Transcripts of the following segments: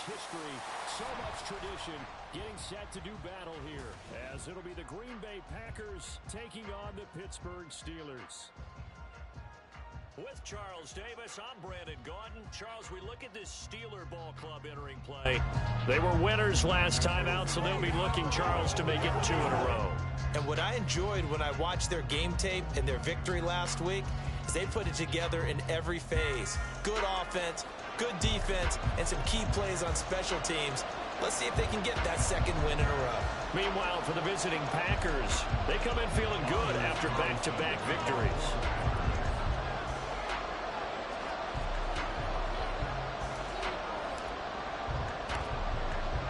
history, so much tradition, getting set to do battle here, as it'll be the Green Bay Packers taking on the Pittsburgh Steelers. With Charles Davis, I'm Brandon Gaudin. Charles, we look at this Steeler ball club entering play. They were winners last time out, so they'll be looking, Charles, to make it 2 in a row. And what I enjoyed when I watched their game tape and their victory last week is they put it together in every phase. Good offense, good defense, and some key plays on special teams. Let's see if they can get that second win in a row. Meanwhile, for the visiting Packers, they come in feeling good after back-to-back victories.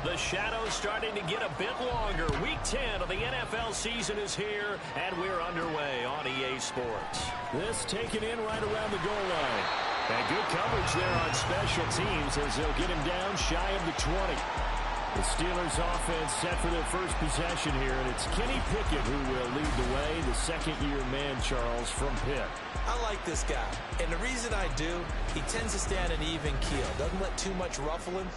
The shadow's starting to get a bit longer. Week 10 of the NFL season is here, and we're underway on EA Sports. This taken in right around the goal line. And good coverage there on special teams as they'll get him down shy of the 20. The Steelers offense set for their first possession here, and it's Kenny Pickett who will lead the way, the second-year man, Charles, from Pitt. I like this guy, and the reason I do, he tends to stay on an even keel, doesn't let too much ruffle him.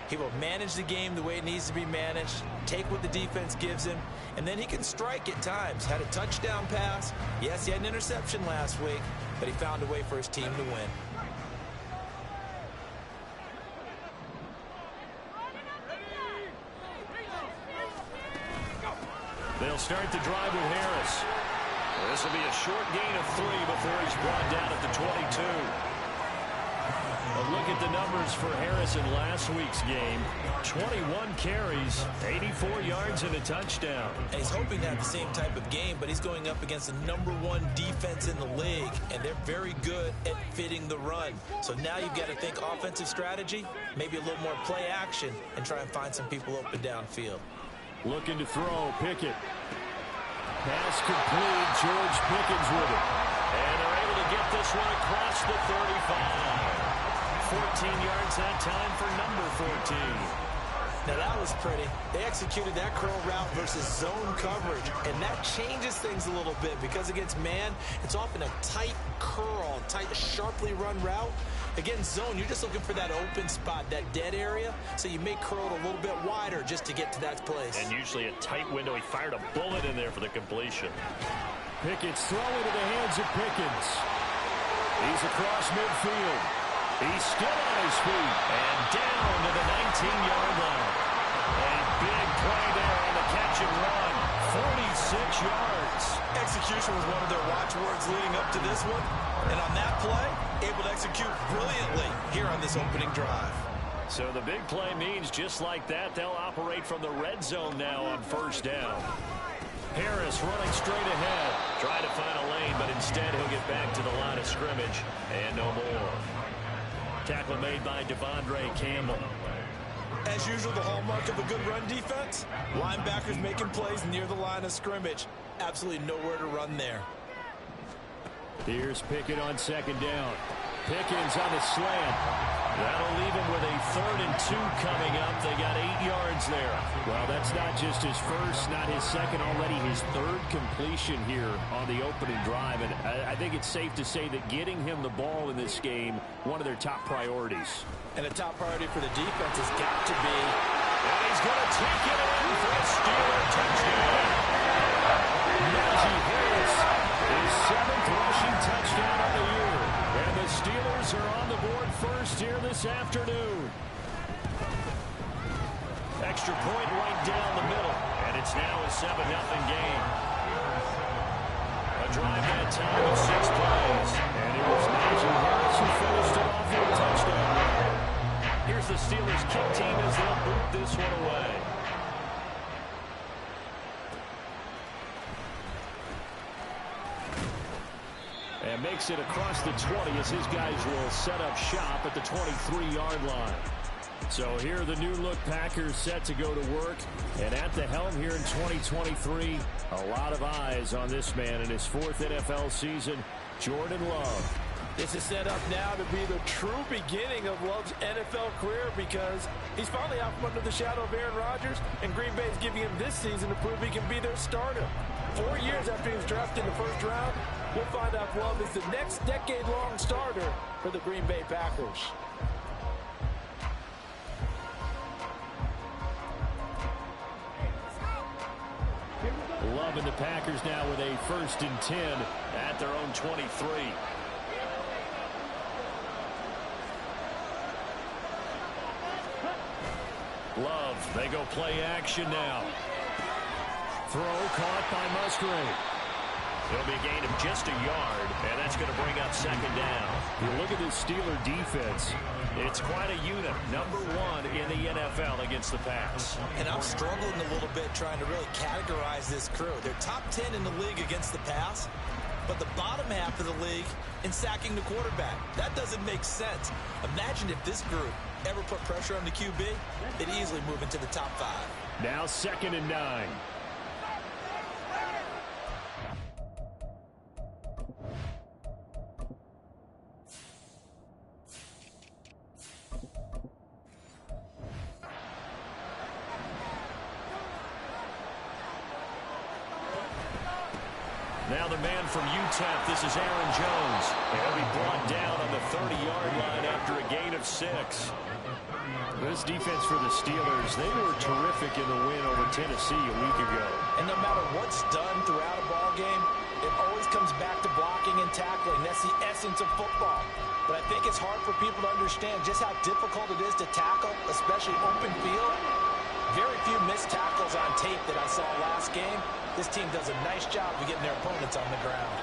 He will manage the game the way it needs to be managed, take what the defense gives him, and then he can strike at times. Had a touchdown pass. Yes, he had an interception last week, but he found a way for his team to win. They'll start the drive with Harris. This will be a short gain of 3 before he's brought down at the 22. A look at the numbers for Harris in last week's game. 21 carries, 84 yards and a touchdown. And he's hoping to have the same type of game, but he's going up against the #1 defense in the league, and they're very good at fitting the run. So now you've got to think offensive strategy, maybe a little more play action, and try and find some people open downfield. Looking to throw, Pickett. Pass complete, George Pickens with it. And they're able to get this one across the 35. 14 yards that time for number 14. Now that was pretty. They executed that curl route versus zone coverage, and that changes things a little bit because against man, it's often a tight curl, tight, sharply run route. Against zone, you're just looking for that open spot, that dead area, so you may curl it a little bit wider just to get to that place. And usually a tight window. He fired a bullet in there for the completion. Pickett's throw into the hands of Pickens. He's across midfield. He's still on his feet. And down to the 19-yard line. A big play there on the catch and run. 46 yards. Execution was one of their watchwords leading up to this one. And on that play, able to execute brilliantly here on this opening drive. So the big play means just like that, they'll operate from the red zone now on first down. Harris running straight ahead. Trying to find a lane, but instead he'll get back to the line of scrimmage. And no more. Tackle made by Devondre Campbell. As usual, the hallmark of a good run defense, linebackers making plays near the line of scrimmage. Absolutely nowhere to run there. Here's Pickett on second down. Pickens on the slant. That'll leave him with a 3rd and 2 coming up. They got 8 yards there. Well, that's not just his first, not his second, already his 3rd completion here on the opening drive. And I think it's safe to say that getting him the ball in this game, one of their top priorities. And a top priority for the defense has got to be. And he's going to take it in for a Steeler touchdown. Najee Harris, his 7th rushing touchdown of the year. And the Steelers are on the board first here this afternoon. Extra point right down the middle. And it's now a 7-0 game. A drive that time of 6 plays. And it was Najee Harris who finished it off with a touchdown run. Here's the Steelers kick team as they'll boot this one away. And makes it across the 20 as his guys will set up shop at the 23-yard line. So here are the new-look Packers set to go to work. And at the helm here in 2023, a lot of eyes on this man in his 4th NFL season, Jordan Love. This is set up now to be the true beginning of Love's NFL career because he's finally out from under the shadow of Aaron Rodgers, and Green Bay is giving him this season to prove he can be their starter. 4 years after he was drafted in the first round, we'll find out if Love is the next decade-long starter for the Green Bay Packers. 12, and the Packers now with a 1st and 10 at their own 23. Love, they go play action now. Throw caught by Musgrave. It'll be a gain of just a yard, and that's going to bring up 2nd down. You look at this Steeler defense. It's quite a unit, number 1 in the NFL against the pass. And I'm struggling a little bit trying to really categorize this crew. They're top 10 in the league against the pass, but the bottom half of the league in sacking the quarterback. That doesn't make sense. Imagine if this group ever put pressure on the QB, they'd easily move into the top 5. Now 2nd and 9. Now the man from UTEP, this is Aaron Jones. He'll be brought down on the 30-yard line after a gain of 6. This defense for the Steelers, they were terrific in the win over Tennessee a week ago. And no matter what's done throughout a ball game, it always comes back to blocking and tackling. That's the essence of football. But I think it's hard for people to understand just how difficult it is to tackle, especially open field. Very few missed tackles on tape that I saw last game. This team does a nice job of getting their opponents on the ground.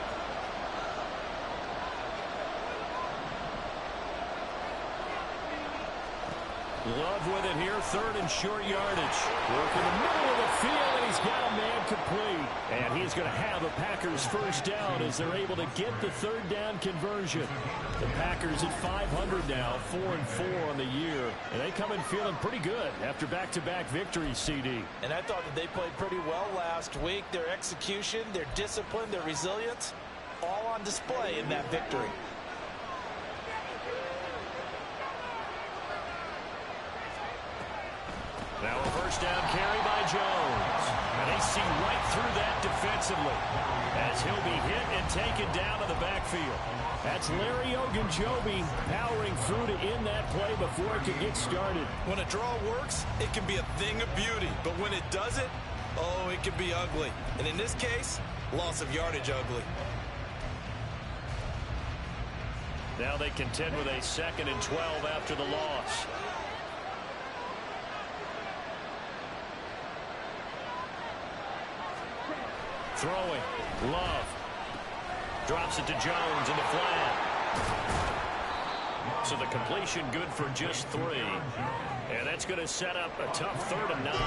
Love with it here, 3rd and short yardage. Work in the middle of the field, and he's got a man complete. And he's going to have a Packers 1st down as they're able to get the 3rd down conversion. The Packers at 500 now, 4-4 on the year. And they come in feeling pretty good after back-to-back victories, CD. And I thought that they played pretty well last week. Their execution, their discipline, their resilience, all on display in that victory. Now a 1st down carry by Jones. And they see right through that defensively as he'll be hit and taken down to the backfield. That's Larry Ogunjobi powering through to end that play before it could get started. When a draw works, it can be a thing of beauty. But when it doesn't, oh, it can be ugly. And in this case, loss of yardage ugly. Now they contend with a 2nd and 12 after the loss. Throwing, Love. Drops it to Jones in the flat. So the completion good for just 3. And that's going to set up a tough 3rd and 9.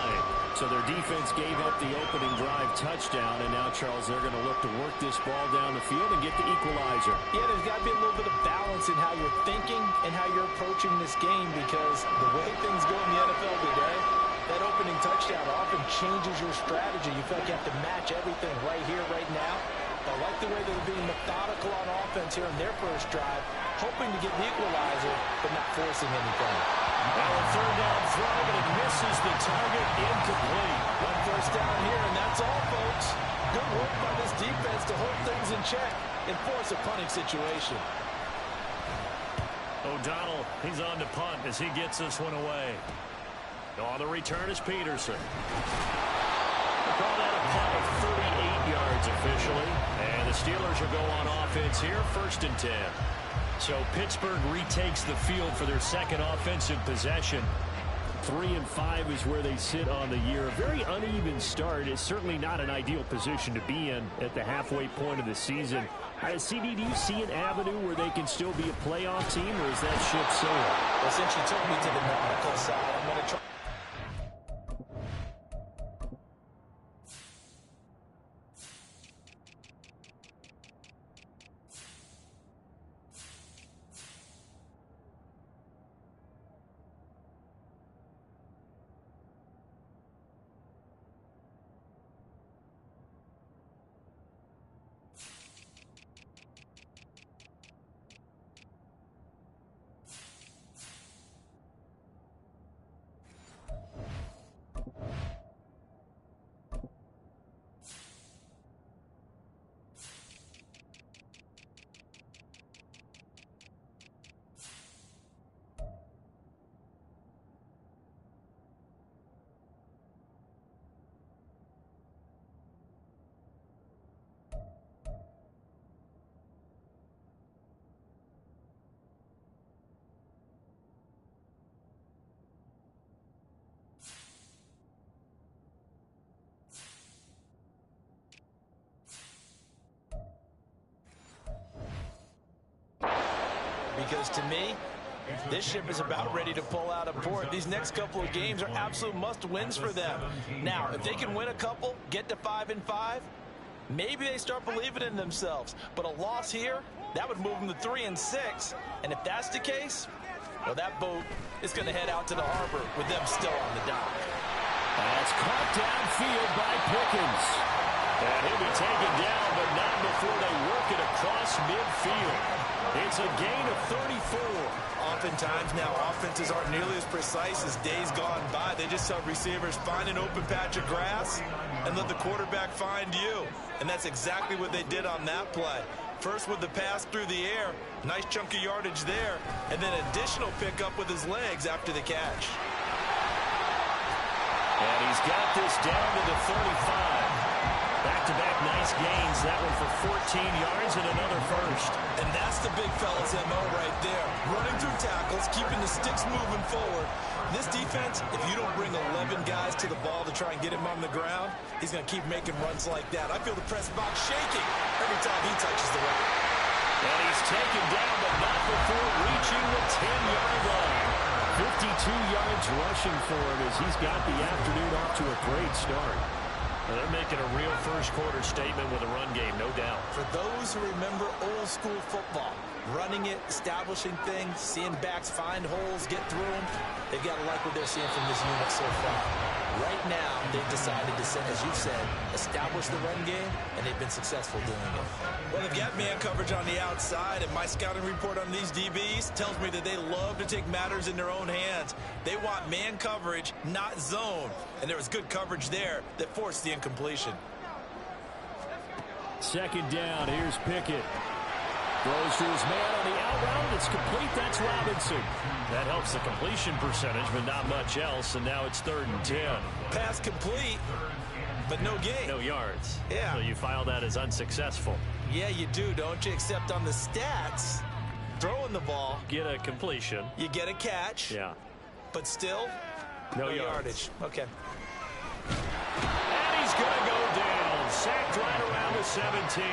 So their defense gave up the opening drive touchdown, and now, Charles, they're going to look to work this ball down the field and get the equalizer. Yeah, there's got to be a little bit of balance in how you're thinking and how you're approaching this game, because the way things go in the NFL today, that opening touchdown often changes your strategy. You feel like you have to match everything right here, right now. I like the way they're being methodical on offense here in their 1st drive, hoping to get the equalizer, but not forcing anything. Now a 3rd down throw, but it misses the target, incomplete. 1 1st down here, and that's all, folks. Good work by this defense to hold things in check and force a punting situation. O'Donnell, he's on to punt as he gets this one away. On the return is Peterson. We'll call that a punt of 38 yards officially. And the Steelers will go on offense here, 1st and 10. So Pittsburgh retakes the field for their 2nd offensive possession. 3-5 is where they sit on the year. A very uneven start. It's certainly not an ideal position to be in at the halfway point of the season. CD, do you see an avenue where they can still be a playoff team, or is that ship sailed? Well, since you took me to the nautical side, I'm going to try. because to me, this ship is about ready to pull out of port. These next couple of games are absolute must-wins for them. Now, if they can win a couple, get to 5-5, maybe they start believing in themselves. But a loss here, that would move them to 3-6. And if that's the case, well, that boat is going to head out to the harbor with them still on the dock. That's caught downfield by Pickens. And he'll be taken down, but not before they work it across midfield. It's a gain of 34. Oftentimes now, offenses aren't nearly as precise as days gone by. They just tell receivers, find an open patch of grass and let the quarterback find you. And that's exactly what they did on that play. First with the pass through the air, nice chunk of yardage there, and then additional pickup with his legs after the catch. And he's got this down to the 35. Back-to-back nice gains. That one for 14 yards and another first. And that's the big fella's MO right there. Running through tackles, keeping the sticks moving forward. This defense, if you don't bring 11 guys to the ball to try and get him on the ground, he's going to keep making runs like that. I feel the press box shaking every time he touches the rock. And he's taken down, but not before reaching the 10-yard line. 52 yards rushing for him as he's got the afternoon off to a great start. Well, they're making a real first-quarter statement with a run game, no doubt. For those who remember old-school football, running it, establishing things, seeing backs find holes, get through them, they've got to like what they're seeing from this unit so far. Right now, they've decided to, as you've said, establish the run game, and they've been successful doing it. Well, they've got man coverage on the outside, and my scouting report on these DBs tells me that they love to take matters in their own hands. They want man coverage, not zone. And there was good coverage there that forced the incompletion. Second down, here's Pickett. Throws to his man on the out route. It's complete. That's Robinson. That helps the completion percentage, but not much else. And now it's 3rd and 10. Pass complete, but no gain. No yards. Yeah. So you file that as unsuccessful. Yeah, you do, don't you? Except on the stats, throwing the ball. Get a completion. You get a catch. Yeah. But still, no yardage. Okay. And he's going to go down. Sacked right around the 17.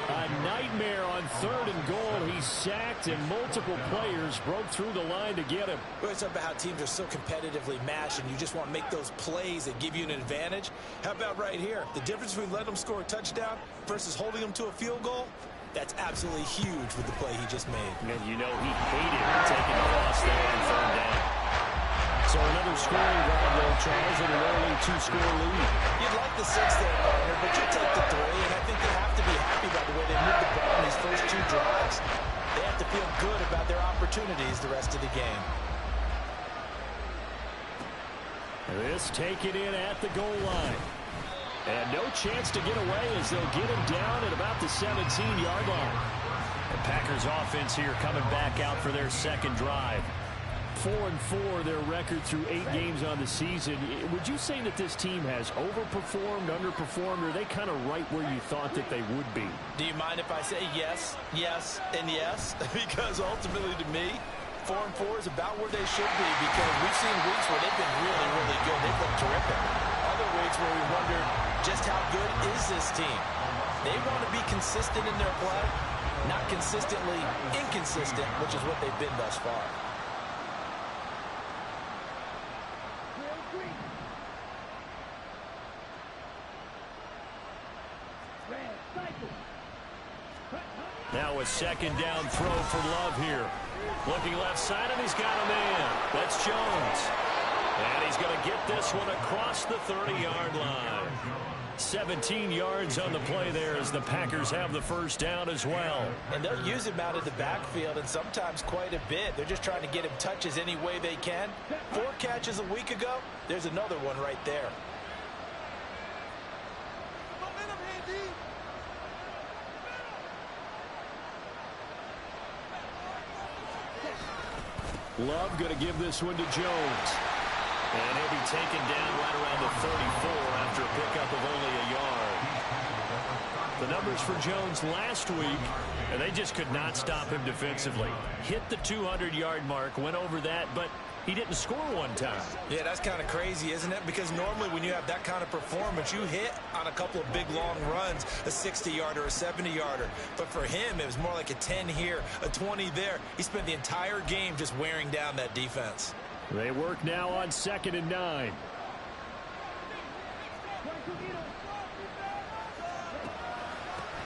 A nightmare on 3rd and goal. He's sacked, and multiple players broke through the line to get him. We always talk about how teams are so competitively matched, and you just want to make those plays that give you an advantage. How about right here? The difference between letting them score a touchdown versus holding them to a field goal, that's absolutely huge with the play he just made. And you know he hated taking the loss there on 3rd down. So another scoring drive there, Charles, and an only 2-score lead. You'd like the 6 there, partner, but you take the 3, and I think they have to be happy by the way they moved the ball in these first 2 drives. They have to feel good about their opportunities the rest of the game. This taken in at the goal line. And no chance to get away as they'll get him down at about the 17-yard line. The Packers offense here coming back out for their second drive. 4-4 their record through 8 games on the season. Would you say that this team has overperformed, underperformed, or are they kind of right where you thought that they would be? Do you mind if I say yes, yes, and yes? Because ultimately to me, 4-4 is about where they should be because we've seen weeks where they've been really, really good. They've looked terrific. Other weeks where we wondered just how good is this team? They want to be consistent in their play, not consistently inconsistent, which is what they've been thus far. Now a second down throw for Love here. Looking left side, and he's got a man. That's Jones. And he's going to get this one across the 30-yard line. 17 yards on the play there as the Packers have the first down as well. And they'll use him out of the backfield, and sometimes quite a bit. They're just trying to get him touches any way they can. 4 catches a week ago. There's another one right there. Love going to give this one to Jones. And he'll be taken down right around the 34 after a pickup of only a yard. The numbers for Jones last week, And they just could not stop him defensively. Hit the 200-yard mark, went over that, but he didn't score one time. Yeah, that's kind of crazy, isn't it? Because normally when you have that kind of performance, you hit on a couple of big, long runs, a 60-yarder, a 70-yarder. But for him, it was more like a 10 here, a 20 there. He spent the entire game just wearing down that defense. They work now on 2nd and 9.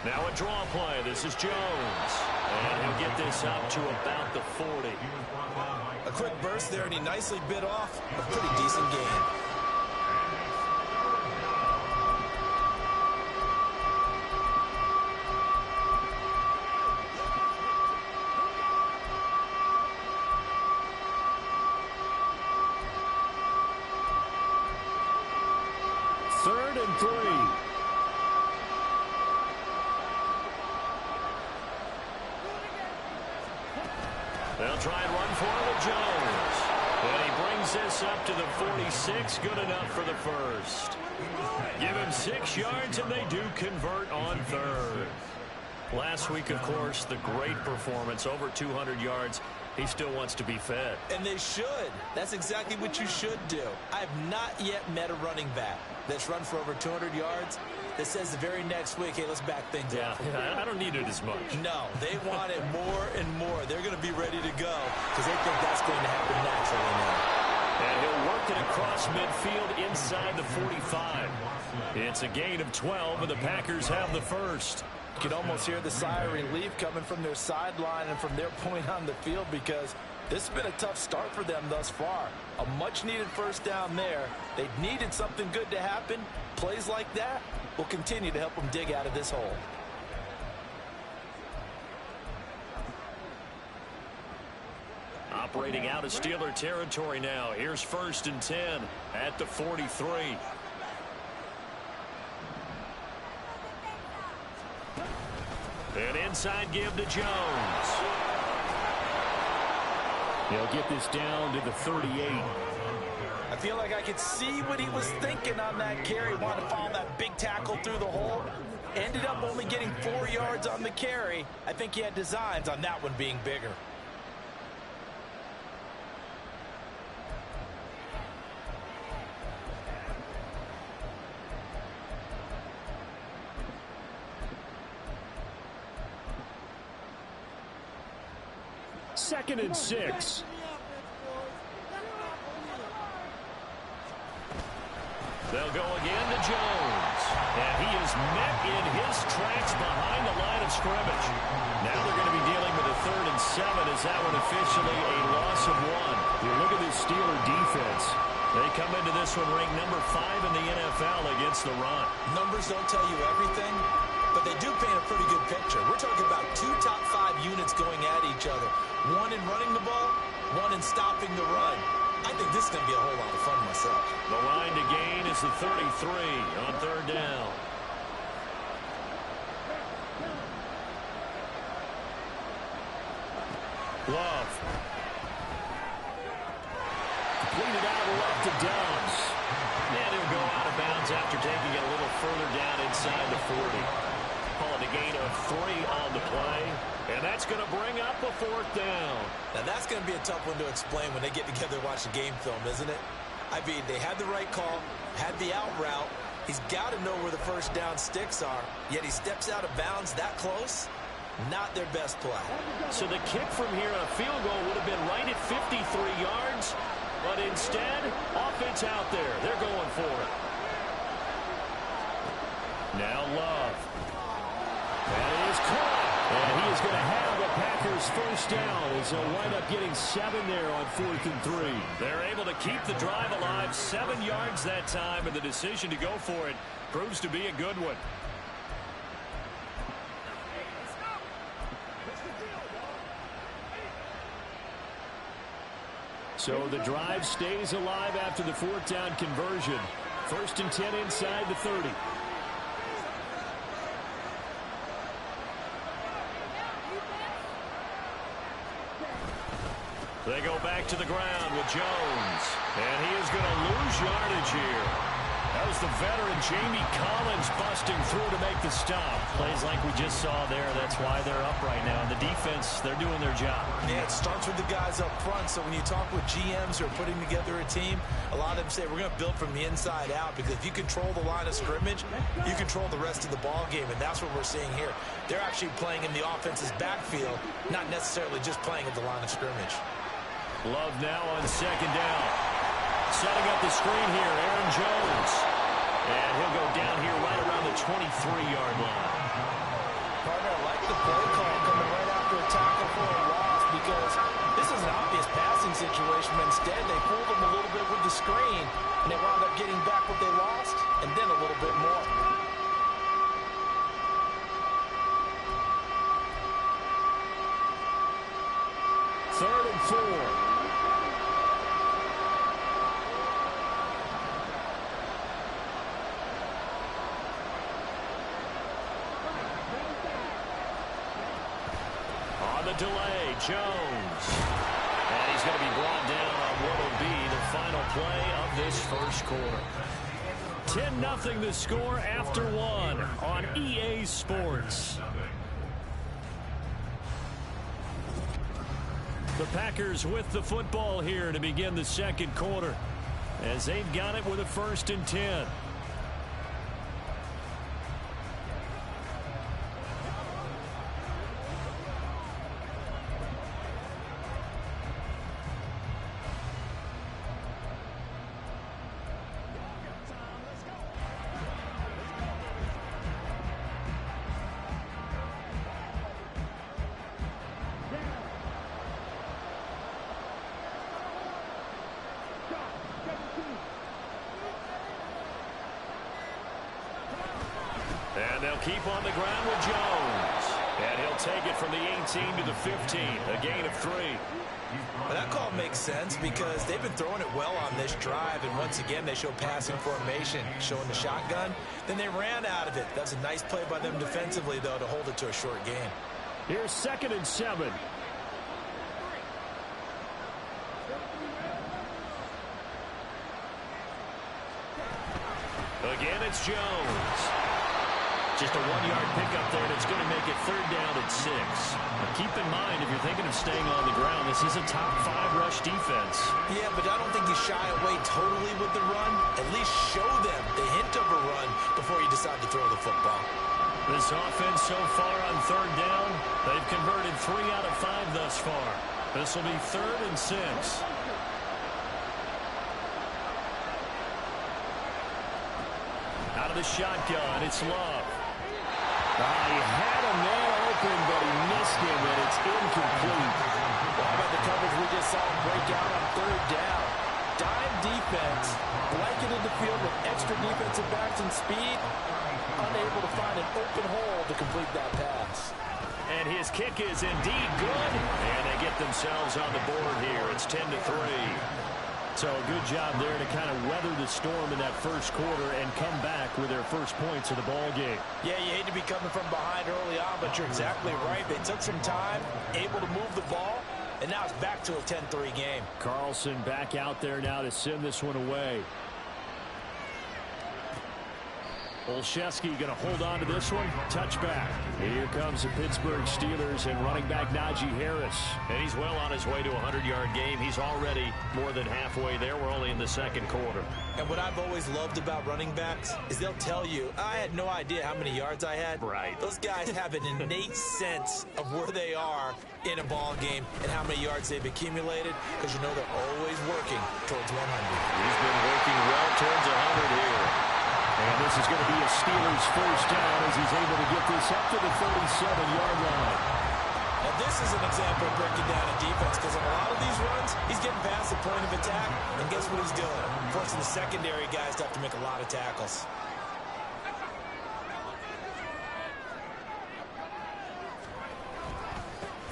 Now a draw play. This is Jones. And he'll get this up to about the 40. A quick burst there, and he nicely bit off a pretty decent gain. Third and 3. They'll try and run for it with Jones. And he brings this up to the 46. Good enough for the first. Give him 6 yards, and they do convert on third. Last week, of course, the great performance, over 200 yards. He still wants to be fed. And they should. That's exactly what you should do. I have not yet met a running back that's run for over 200 yards that says the very next week, hey, let's back things up. Yeah, I don't need it as much. No, they want it more and more. They're going to be ready to go because they think that's going to happen naturally now. And he'll work it across midfield inside the 45. It's a gain of 12, and the Packers have the first. You can almost hear the sigh of relief coming from their sideline and from their point on the field because this has been a tough start for them thus far. A much-needed first down there. They needed something good to happen. Plays like that will continue to help them dig out of this hole. Operating out of Steeler territory now. Here's 1st and 10 at the 43. An inside give to Jones. He'll get this down to the 38. I feel like I could see what he was thinking on that carry. Wanted to follow that big tackle through the hole. Ended up only getting 4 yards on the carry. I think he had designs on that one being bigger. Second and 6. They'll go again to Jones. And he is met in his tracks behind the line of scrimmage. Now they're going to be dealing with a 3rd and 7. Is that one officially a loss of 1? You look at this Steeler defense. They come into this one ranked number 5 in the NFL against the run. Numbers don't tell you everything, but they do paint a pretty good picture. We're talking about 2 top 5 units going at each other. One in running the ball, one in stopping the run. I think this is going to be a whole lot of fun myself. The line to gain is the 33 on 3rd down. Love. Completed out left to Downs. And he'll go out of bounds after taking it a little further down inside the 40. Call it a gain of 3 on the play. And that's going to bring up a 4th down. Now, that's going to be a tough one to explain when they get together and watch the game film, isn't it? I mean, they had the right call, had the out route. He's got to know where the first down sticks are, yet he steps out of bounds that close. Not their best play. So the kick from here on a field goal would have been right at 53 yards, but instead, offense out there. They're going for it. Now Love. And it is caught. And he is going to have the Packers first down as they'll wind up getting 7 there on 4th and 3. They're able to keep the drive alive, 7 yards that time, and the decision to go for it proves to be a good one. So the drive stays alive after the 4th down conversion. 1st and 10 inside the 30. They go back to the ground with Jones. And he is going to lose yardage here. That was the veteran Jamie Collins busting through to make the stop. Plays like we just saw there. That's why they're up right now. And the defense, they're doing their job. Yeah, it starts with the guys up front. So when you talk with GMs who are putting together a team, a lot of them say we're going to build from the inside out, because if you control the line of scrimmage, you control the rest of the ball game, and that's what we're seeing here. They're actually playing in the offense's backfield, not necessarily just playing at the line of scrimmage. Love now on second down. Setting up the screen here, Aaron Jones. And he'll go down here right around the 23-yard line. Partner, I like the play call coming right after a tackle for a loss, because this is an obvious passing situation, but instead they fooled them a little bit with the screen, and they wound up getting back what they lost, and then a little bit more. Third and 4. Delay, Jones. And he's going to be brought down on what will be the final play of this first quarter. 10-0 the score after one on EA Sports. The Packers with the football here to begin the second quarter, as they've got it with a 1st and 10. And they'll keep on the ground with Jones. And he'll take it from the 18 to the 15. A gain of 3. Well, that call makes sense, because they've been throwing it well on this drive, and once again they show passing formation, showing the shotgun. Then they ran out of it. That's a nice play by them defensively, though, to hold it to a short gain. Here's 2nd and 7. Again, it's Jones. Just a 1-yard pickup there, and it's going to make it 3rd down at 6. Now keep in mind, if you're thinking of staying on the ground, this is a top 5 rush defense. Yeah, but I don't think you shy away totally with the run. At least show them the hint of a run before you decide to throw the football. This offense so far on 3rd down, they've converted 3 out of 5 thus far. This will be 3rd and 6. Out of the shotgun, it's Love. He had a man open, but he missed him, and it's incomplete. Well, how about the coverage we just saw him break out on 3rd down? Dime defense, blanketed the field with extra defensive backs and speed, unable to find an open hole to complete that pass. And his kick is indeed good. And they get themselves on the board here. It's 10-3. So a good job there to kind of weather the storm in that first quarter and come back with their first points of the ball game. Yeah, you hate to be coming from behind early on, but you're exactly right. They took some time, able to move the ball, and now it's back to a 10-3 game. Carlson back out there now to send this one away. Olszewski going to hold on to this one. Touchback. Here comes the Pittsburgh Steelers and running back Najee Harris. And he's well on his way to a 100-yard game. He's already more than halfway there. We're only in the second quarter. And what I've always loved about running backs is they'll tell you, I had no idea how many yards I had. Right. Those guys have an innate sense of where they are in a ball game and how many yards they've accumulated, because you know they're always working towards 100. He's been working well towards 100 here. And this is going to be a Steelers first down as he's able to get this up to the 37-yard line. Now this is an example of breaking down a defense, because on a lot of these runs, he's getting past the point of attack, and guess what he's doing? Forcing the secondary guys to have to make a lot of tackles.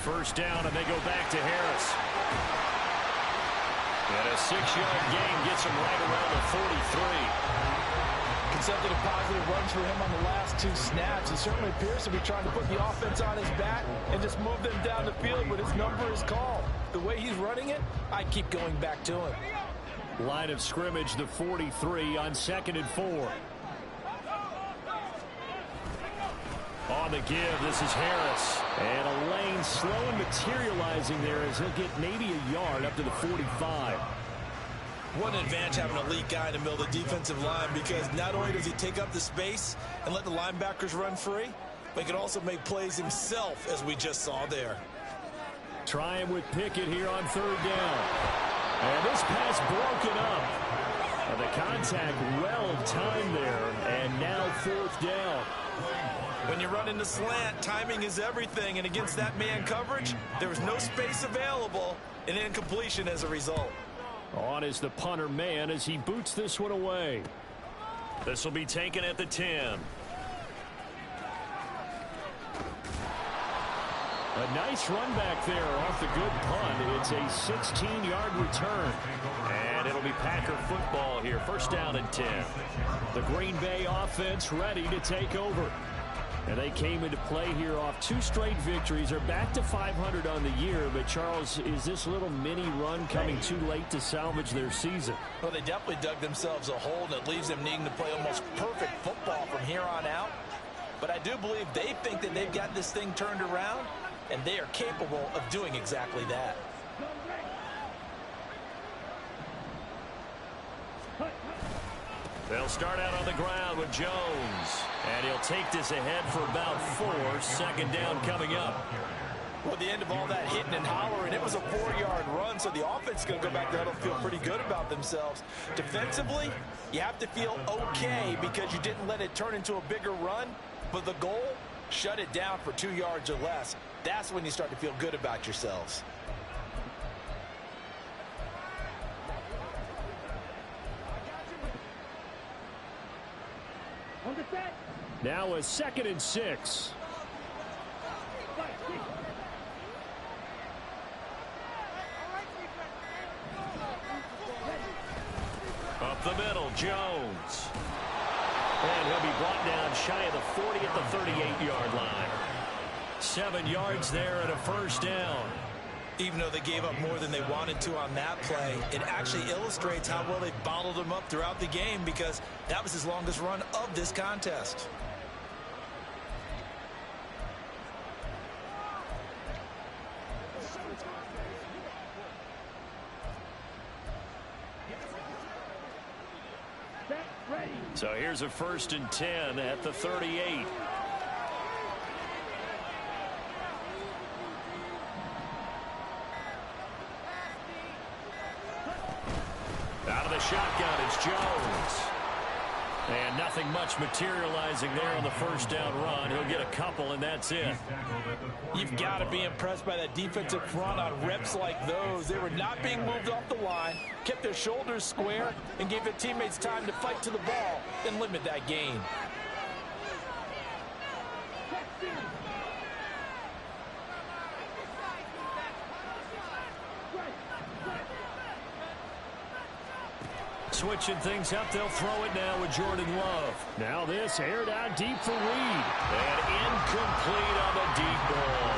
First down, and they go back to Harris. And a 6-yard gain gets him right around the 43. Consecutive positive runs for him on the last 2 snaps. He certainly appears to be trying to put the offense on his back and just move them down the field, but his number is called. The way he's running it, I keep going back to him. Line of scrimmage, the 43 on 2nd and 4. On the give, this is Harris. And a lane slow and materializing there as he'll get maybe a yard up to the 45. One advantage having a elite guy in the middle of the defensive line, because not only does he take up the space and let the linebackers run free, but he can also make plays himself, as we just saw there. Trying with Pickett here on 3rd down. And this pass broken up. And the contact well timed there. And now 4th down. When you run in the slant, timing is everything. And against that man coverage, there was no space available, and incompletion as a result. On is the punter man as he boots this one away. This will be taken at the 10. A nice run back there off the good punt. It's a 16-yard return. And it'll be Packer football here. 1st down and 10. The Green Bay offense ready to take over. And they came into play here off 2 straight victories. They're back to 500 on the year. But, Charles, is this little mini run coming too late to salvage their season? Well, they definitely dug themselves a hole that leaves them needing to play almost perfect football from here on out. But I do believe they think that they've got this thing turned around, and they are capable of doing exactly that. They'll start out on the ground with Jones. And he'll take this ahead for about 4. 2nd down coming up. Well, the end of all that hitting and hollering, it was a 4-yard run, so the offense is going to go back there and feel pretty good about themselves. Defensively, you have to feel okay because you didn't let it turn into a bigger run. But the goal, shut it down for 2 yards or less. That's when you start to feel good about yourselves. Now a 2nd and 6. Up the middle, Jones. And he'll be brought down shy of the 40 at the 38-yard line. 7 yards there and a 1st down. Even though they gave up more than they wanted to on that play, it actually illustrates how well they bottled them up throughout the game, because that was his longest run of this contest. So here's a 1st and 10 at the 38. Out of the shotgun, it's Jones. And nothing much materializing there on the 1st down run. He'll get a couple, and that's it. You've got to be impressed by that defensive front on reps like those. They were not being moved off the line, kept their shoulders square, and gave their teammates time to fight to the ball and limit that gain. Switching things up, they'll throw it now with Jordan Love. Now this aired out deep for Reed. And incomplete on the deep ball.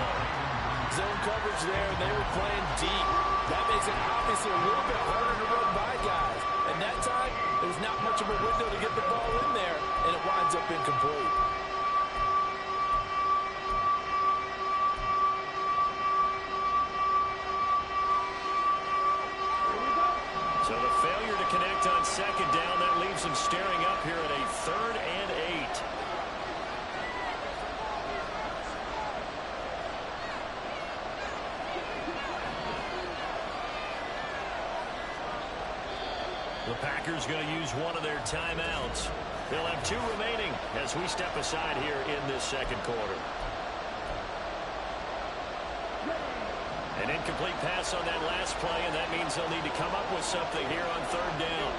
Zone coverage there, and they were playing deep. That makes it obviously a little bit harder to run by guys. And that time, there's not much of a window to get the ball in there, and it winds up incomplete. So the failure to connect on 2nd down, that leaves them staring up here at a 3rd and 8. The Packers going to use one of their timeouts. They'll have 2 remaining as we step aside here in this 2nd quarter. An incomplete pass on that last play, and that means they'll need to come up with something here on 3rd down.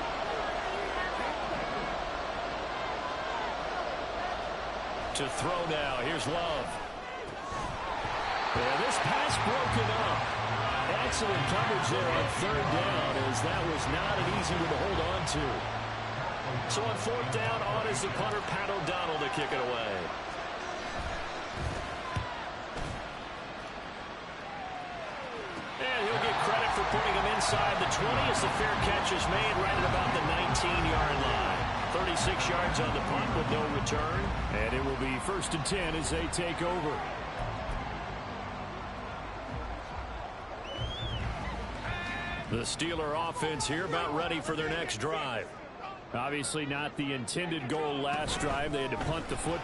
To throw now, here's Love. Yeah, this pass broken up. Excellent coverage there on 3rd down, as that was not an easy one to hold on to. So on 4th down, on is the punter, Pat O'Donnell, to kick it away. And he'll get credit for putting him in inside the 20 as the fair catch is made right at about the 19-yard line. 36 yards on the punt with no return. And it will be 1st and 10 as they take over. The Steeler offense here about ready for their next drive. Obviously not the intended goal last drive. They had to punt the foot.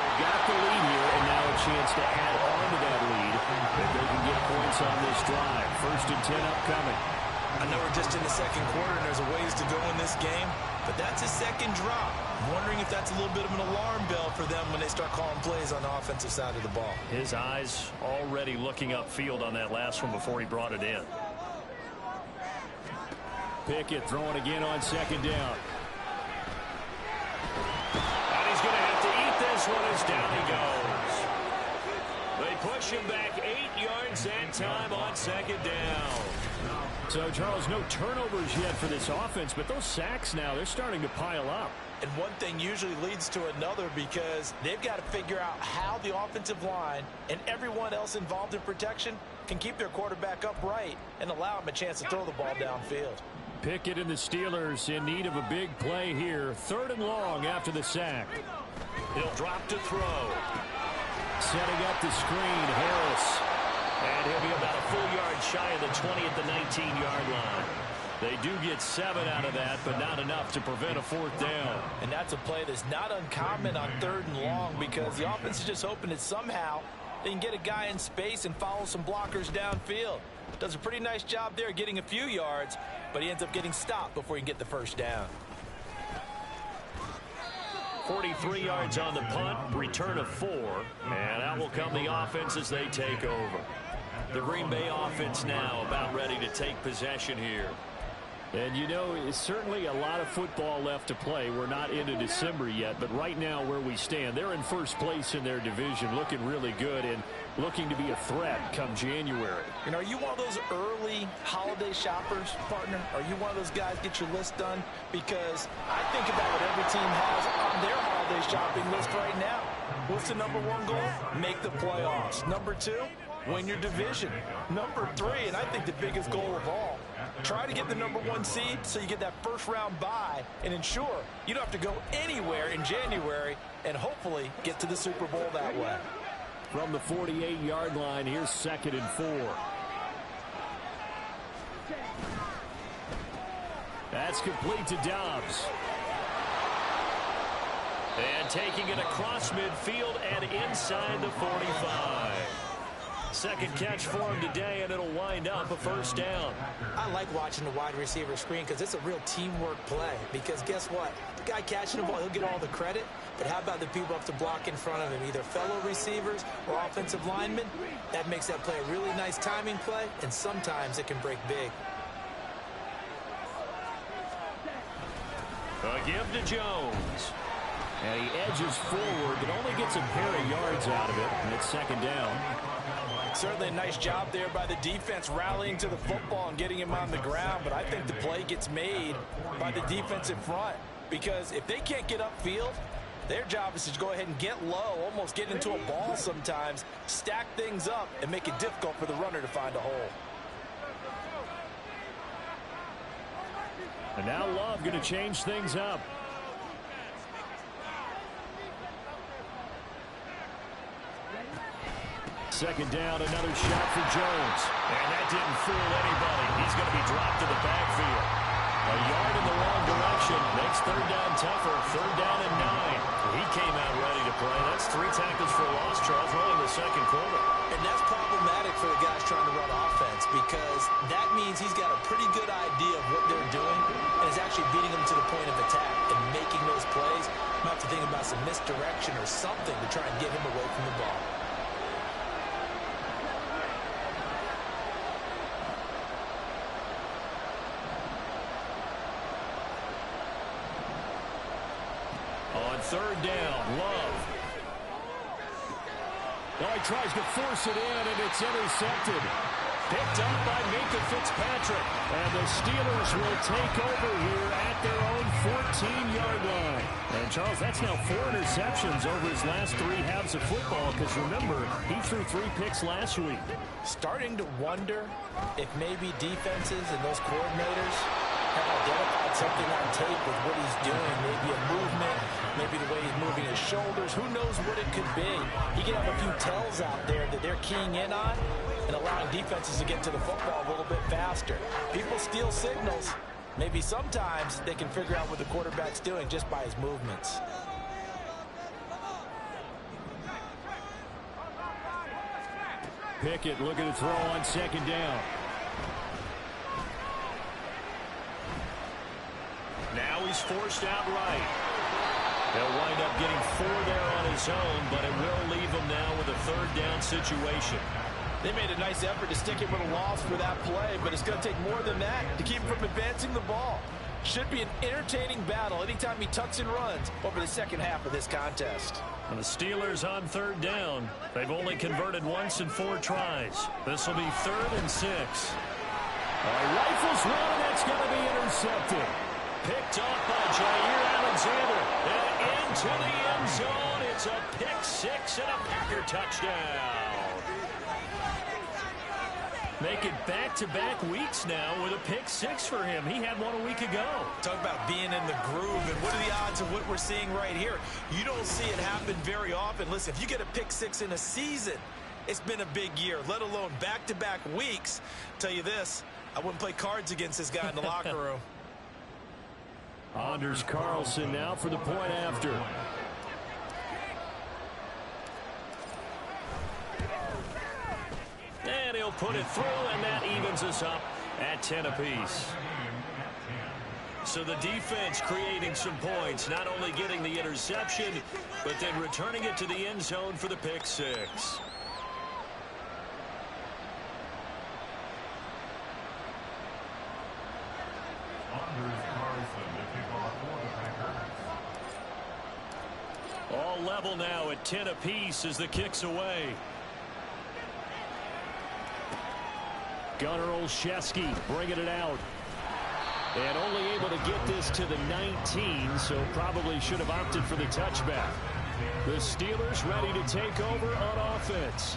They've got the lead here, and now a chance to add on to that lead if they can get points on this drive. 1st and 10 upcoming. I know we're just in the second quarter and there's a ways to go in this game, but that's his second drop. I'm wondering if that's a little bit of an alarm bell for them when they start calling plays on the offensive side of the ball. His eyes already looking upfield on that last one before he brought it in. Pickett throwing again on 2nd down. And he's going to have to eat this one as down he goes. They push him back 8 yards that time on 2nd down. So, Charles, no turnovers yet for this offense, but those sacks now, they're starting to pile up. And one thing usually leads to another because they've got to figure out how the offensive line and everyone else involved in protection can keep their quarterback upright and allow him a chance to throw the ball downfield. Pickett and the Steelers in need of a big play here. 3rd and long after the sack. He'll drop to throw. Setting up the screen, Harris. And he'll be about a full yard shy of the 20 at the 19-yard line. They do get 7 out of that, but not enough to prevent a 4th down. And that's a play that's not uncommon on 3rd and long because the offense is just hoping that somehow they can get a guy in space and follow some blockers downfield. Does a pretty nice job there getting a few yards, but he ends up getting stopped before he can get the 1st down. 43 yards on the punt, return of 4, and out will come the offense as they take over. The Green Bay offense now about ready to take possession here. And, you know, it's certainly a lot of football left to play. We're not into December yet, but right now where we stand, they're in 1st place in their division, looking really good and looking to be a threat come January. And are you one of those early holiday shoppers, partner? Are you one of those guys get your list done? Because I think about what every team has on their holiday shopping list right now. What's the number 1 goal? Make the playoffs. Number 2, win your division. Number 3, and I think the biggest goal of all, try to get the number 1 seed so you get that 1st round bye and ensure you don't have to go anywhere in January and hopefully get to the Super Bowl that way. From the 48-yard line, here's 2nd and 4. That's complete to Dobbs. And taking it across midfield and inside the 45. Second catch for him today, and it'll wind up a 1st down. I like watching the wide receiver screen because it's a real teamwork play. Because guess what? The guy catching the ball, he'll get all the credit. But how about the people up to block in front of him, either fellow receivers or offensive linemen? That makes that play a really nice timing play, and sometimes it can break big. A give to Jones. And he edges forward, but only gets a pair of yards out of it, and it's 2nd down. Certainly a nice job there by the defense rallying to the football and getting him on the ground, but I think the play gets made by the defense in front because if they can't get upfield, their job is to go ahead and get low, almost get into a ball sometimes, stack things up, and make it difficult for the runner to find a hole. And now Love going to change things up. Second down, another shot for Jones. And that didn't fool anybody. He's going to be dropped to the backfield. A yard in the wrong direction makes 3rd down tougher. 3rd down and 9. He came out ready to play. That's 3 tackles for loss, Charles, running the second quarter. And that's problematic for the guys trying to run offense because that means he's got a pretty good idea of what they're doing and is actually beating them to the point of attack and making those plays. Might have to think about some misdirection or something to try and get him away from the ball. On 3rd down, Love. Oh, he tries to force it in, and it's intercepted. Picked up by Minka Fitzpatrick. And the Steelers will take over here at their own 14-yard line. And, Charles, that's now 4 interceptions over his last 3 halves of football, because, remember, he threw 3 picks last week. Starting to wonder if maybe defenses and those coordinators have identified something on tape with what he's doing. Maybe a movement, maybe the way he's moving his shoulders. Who knows what it could be? He could have a few tells out there that they're keying in on and allowing defenses to get to the football a little bit faster. People steal signals. Maybe sometimes they can figure out what the quarterback's doing just by his movements. Pickett looking to throw on 2nd down. Now he's forced out right. He'll wind up getting 4 there on his own, but it will leave him now with a 3rd down situation. They made a nice effort to stick him with a loss for that play, but it's going to take more than that to keep him from advancing the ball. Should be an entertaining battle anytime he tucks and runs over the second half of this contest. And the Steelers on 3rd down. They've only converted once in 4 tries. This will be 3rd and 6. Rifles one, and that's going to be intercepted. Picked up by Jair Alexander. And into the end zone. It's a pick 6 and a Packer touchdown. Make it back-to-back weeks now with a pick 6 for him. He had one a week ago. Talk about being in the groove, and what are the odds of what we're seeing right here? You don't see it happen very often. Listen, if you get a pick 6 in a season, it's been a big year, let alone back-to-back weeks. Tell you this, I wouldn't play cards against this guy in the locker room. Anders Carlson now for the point after. And he'll put it through, and that evens us up at 10 apiece. So the defense creating some points, not only getting the interception, but then returning it to the end zone for the pick 6. All level now at 10 apiece as the kick's away. Gunnar Olszewski bringing it out. And only able to get this to the 19, so probably should have opted for the touchback. The Steelers ready to take over on offense.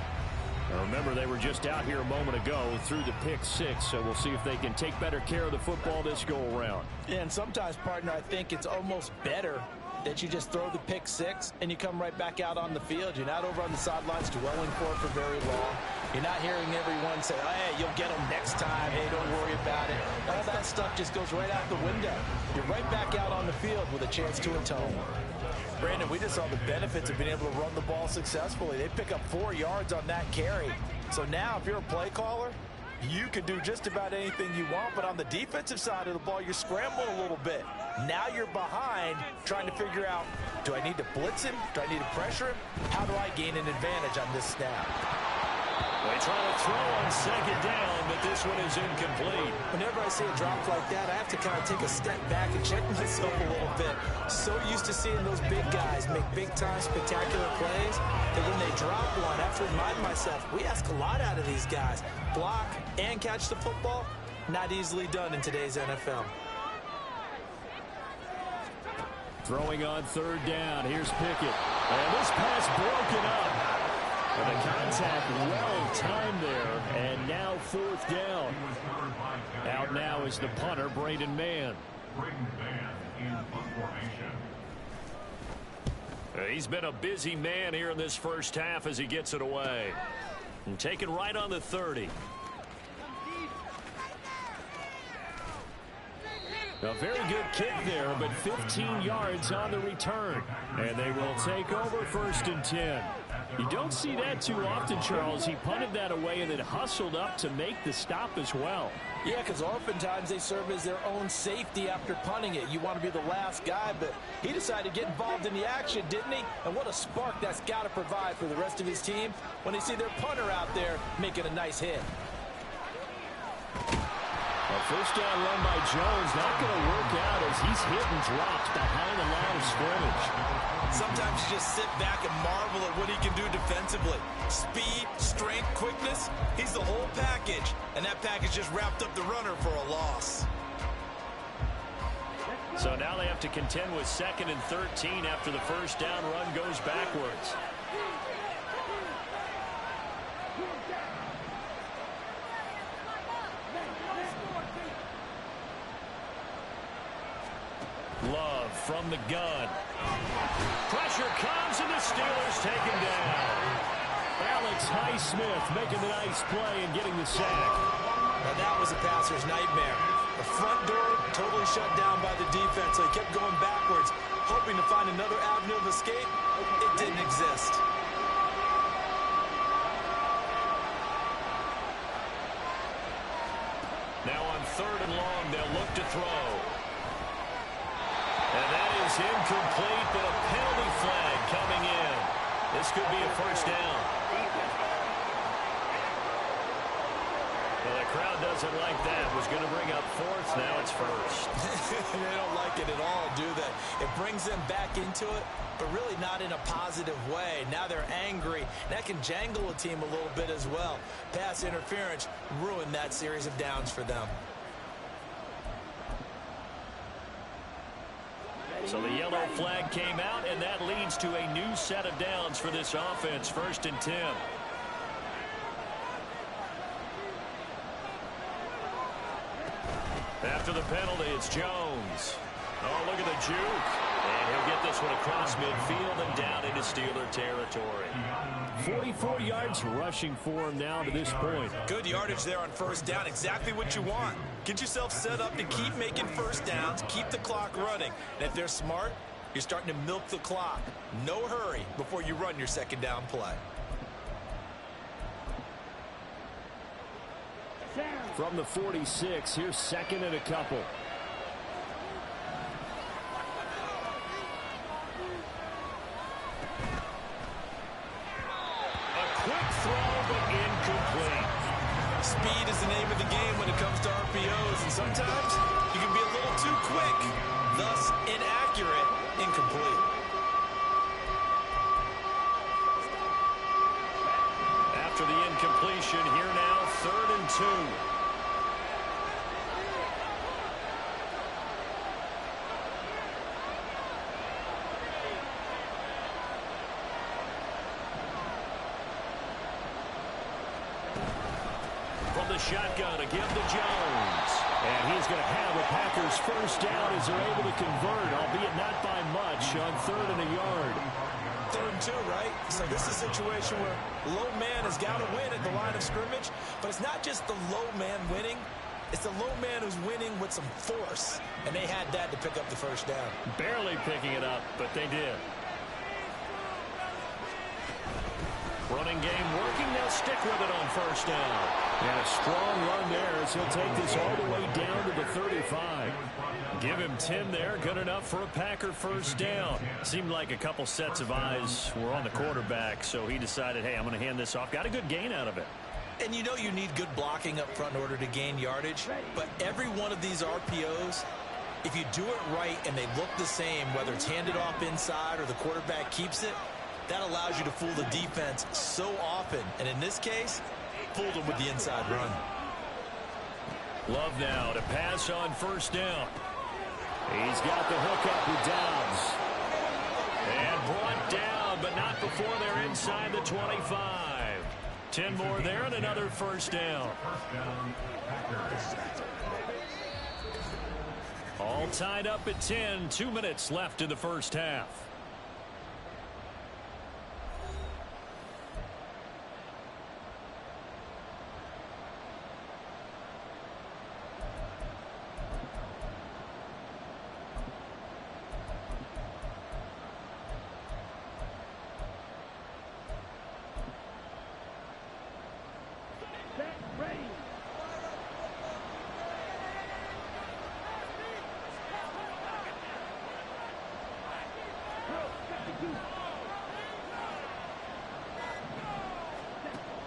Now remember, they were just out here a moment ago through the pick 6, so we'll see if they can take better care of the football this go-around. And sometimes, partner, I think it's almost better that you just throw the pick 6 and you come right back out on the field. You're not over on the sidelines dwelling for it for very long. You're not hearing everyone say, oh, hey, you'll get them next time. Hey, don't worry about it. All that stuff just goes right out the window. You're right back out on the field with a chance to atone. Brandon, we just saw the benefits of being able to run the ball successfully. They pick up 4 yards on that carry. So now if you're a play caller, you can do just about anything you want, but on the defensive side of the ball, you're scrambling a little bit. Now you're behind, trying to figure out, do I need to blitz him? Do I need to pressure him? How do I gain an advantage on this snap? They try to throw on 2nd down, but this one is incomplete. Whenever I see a drop like that, I have to kind of take a step back and check myself a little bit. So used to seeing those big guys make big-time spectacular plays that when they drop one, I have to remind myself, we ask a lot out of these guys. Block and catch the football, not easily done in today's NFL. Throwing on 3rd down. Here's Pickett. And this pass broken up. And the contact well timed there. And now 4th down. Out now is the punter, Braden Mann. He's been a busy man here in this first half as he gets it away. And taken right on the 30. A very good kick there, but 15 yards on the return. And they will take over 1st and 10. You don't see that too often, Charles. He punted that away and then hustled up to make the stop as well. Yeah, because oftentimes they serve as their own safety after punting it. You want to be the last guy, but he decided to get involved in the action, didn't he? And what a spark that's got to provide for the rest of his team when they see their punter out there making a nice hit. A First down run by Jones, not going to work out as he's hit and dropped behind the line of scrimmage. Sometimes you just sit back and marvel at what he can do defensively. Speed, strength, quickness, he's the whole package. And that package just wrapped up the runner for a loss. So now they have to contend with 2nd and 13 after the first down run goes backwards. Love from the gun. Pressure comes and the Steelers take him down. Alex Highsmith making the nice play and getting the sack. Now that was a passer's nightmare. The front door totally shut down by the defense, so he kept going backwards, hoping to find another avenue of escape. It didn't exist. Now on 3rd and long, they'll look to throw. And that is incomplete, but a penalty flag coming in. This could be a first down. Well, the crowd doesn't like that. Was going to bring up 4th. Now it's 1st. They don't like it at all, do they? It brings them back into it, but really not in a positive way. Now they're angry. That can jangle a team a little bit as well. Pass interference ruined that series of downs for them. So the yellow flag came out, and that leads to a new set of downs for this offense. 1st and 10. After the penalty, it's Jones. Oh, look at the juke. And he'll get this one across midfield and down into Steeler territory. 44 yards rushing for him now to this point. Good yardage there on first down. Exactly what you want. Get yourself set up to keep making first downs, keep the clock running. And if they're smart, you're starting to milk the clock. No hurry before you run your second down play. From the 46, here's 2nd and a couple. Quick throw, but incomplete. Speed is the name of the game when it comes to RPOs, and sometimes you can be a little too quick, thus inaccurate, incomplete. After the incompletion, here now, 3rd and 2. Shotgun to give to Jones. And he's going to have the Packers first down as they're able to convert, albeit not by much, on 3rd and a yard. 3rd and 2, right? So this is a situation where low man has got to win at the line of scrimmage, but it's not just the low man winning. It's the low man who's winning with some force, and they had that to pick up the first down. Barely picking it up, but they did. Running game working. They'll stick with it on first down. And a strong run there as he'll take this all the way down to the 35. Give him 10 there. Good enough for a Packer first down. Seemed like a couple sets of eyes were on the quarterback, so he decided, hey, I'm going to hand this off. Got a good gain out of it. And you know you need good blocking up front in order to gain yardage, but every one of these RPOs, if you do it right and they look the same, whether it's handed off inside or the quarterback keeps it, that allows you to fool the defense so often. And in this case, fooled them with the inside run. Love now to pass on first down. He's got the hook up with Downs. And brought down, but not before they're inside the 25. 10 more there and another first down. All tied up at 10. 2 minutes left in the first half.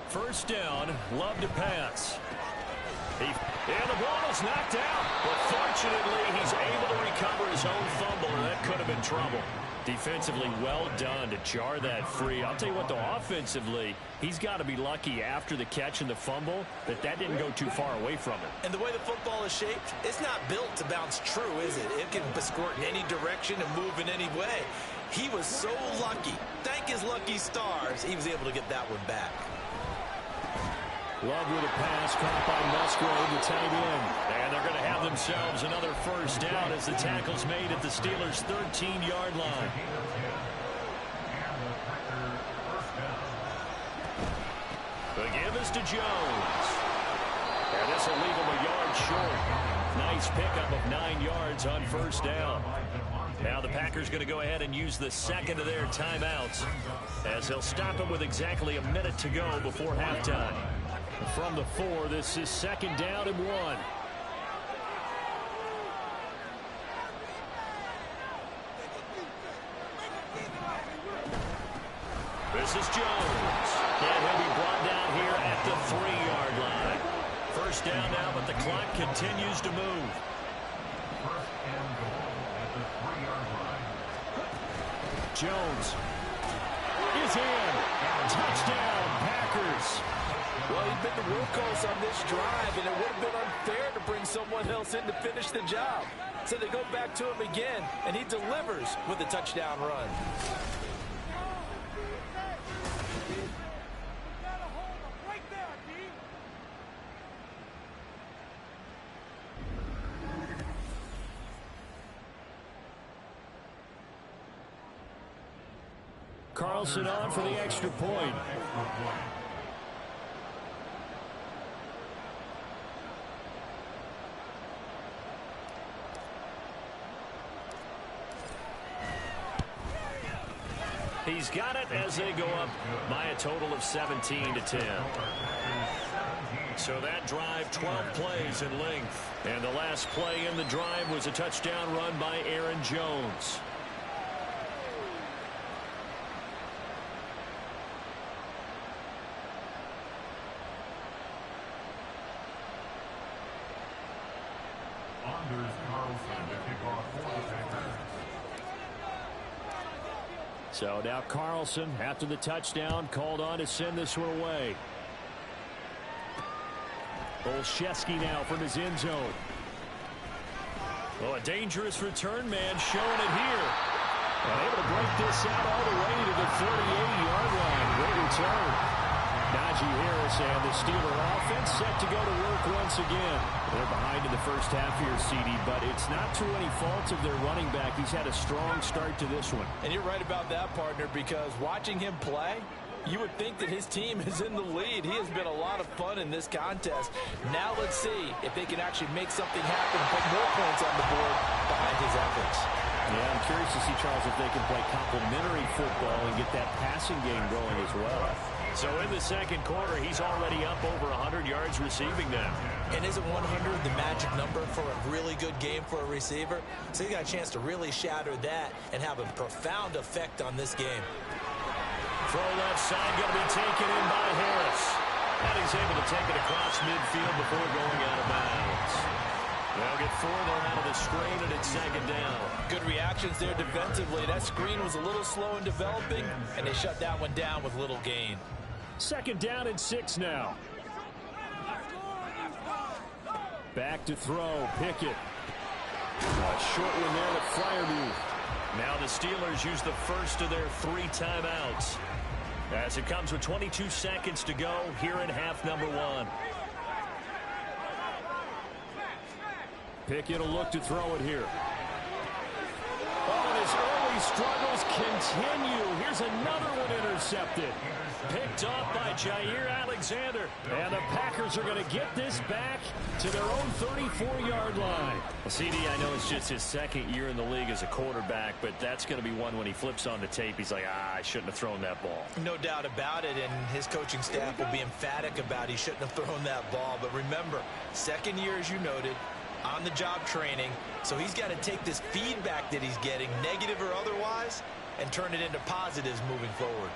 First down, Love to pass. And the ball ball's knocked out. But fortunately, he's able to recover his own fumble, and that could have been trouble. Defensively, well done to jar that free. I'll tell you what, though, offensively, he's got to be lucky after the catch and the fumble that didn't go too far away from him. And the way the football is shaped, it's not built to bounce true, is it? It can squirt in any direction and move in any way. He was so lucky. Thank his lucky stars, he was able to get that one back. Love with a pass caught by Musgrave, the tight end. And they're going to have themselves another first down as the tackle's made at the Steelers' 13-yard line. The give is to Jones. And this will leave him a yard short. Nice pickup of 9 yards on first down. Now the Packers going to go ahead and use the second of their timeouts as they'll stop him with exactly a minute to go before halftime. From the 4, this is 2nd down and 1. This is Jones. And he'll be brought down here at the 3-yard line. First down now, but the clock continues to move. Jones is in. Touchdown, Packers. Well, he's been the workhorse on this drive, and it would have been unfair to bring someone else in to finish the job. So they go back to him again, and he delivers with a touchdown run. Carlson on for the extra point. He's got it as they go up by a total of 17-10. So that drive, 12 plays in length. And the last play in the drive was a touchdown run by Aaron Jones. So now Carlson, after the touchdown, called on to send this one away. Olszewski now from his end zone. Well, a dangerous return man showing it here. And able to break this out all the way to the 38-yard line. Great return. Najee Harris and the Steeler offense set to go to work once again. They're behind in the first half here, CD, but it's not through any fault of their running back. He's had a strong start to this one. And you're right about that, partner, because watching him play, you would think that his team is in the lead. He has been a lot of fun in this contest. Now let's see if they can actually make something happen and put more points on the board behind his efforts. Yeah, I'm curious to see, Charles, if they can play complementary football and get that passing game going as well. So in the second quarter, he's already up over 100 yards receiving now. And isn't 100 the magic number for a really good game for a receiver? So he got a chance to really shatter that and have a profound effect on this game. Throw left side going to be taken in by Harris. And he's able to take it across midfield before going out of bounds. They'll get further out of the screen, and it's 2nd down. Good reactions there defensively. That screen was a little slow in developing, and they shut that one down with little gain. 2nd down and 6 now. Back to throw. Pickett. A short one there to Freiermuth. Now the Steelers use the first of their 3 timeouts as it comes with 22 seconds to go here in half number 1. Pickett will look to throw it here. Oh, and his early struggles continue. Here's another one intercepted. Picked off by Jair Alexander. And the Packers are going to get this back to their own 34-yard line. Well, CD, I know it's just his 2nd year in the league as a quarterback, but that's going to be one when he flips on the tape. He's like, I shouldn't have thrown that ball. No doubt about it, and his coaching staff will be emphatic about he shouldn't have thrown that ball. But remember, 2nd year, as you noted, on-the-job training, so he's got to take this feedback that he's getting, negative or otherwise, and turn it into positives moving forward.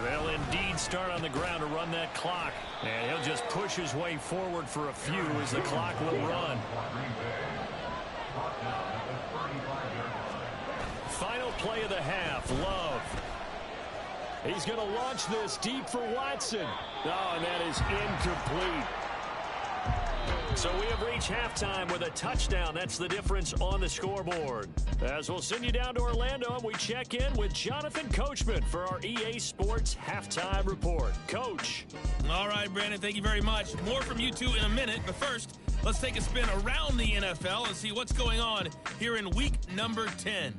They'll indeed start on the ground to run that clock. And he'll just push his way forward for a few as the clock will run. Final play of the half, Love. He's going to launch this deep for Watson. Oh, and that is incomplete. So we have reached halftime with a touchdown. That's the difference on the scoreboard. As we'll send you down to Orlando, and we check in with Jonathan Coachman for our EA Sports Halftime Report. Coach. All right, Brandon, thank you very much. More from you two in a minute, but first, let's take a spin around the NFL and see what's going on here in week number 10.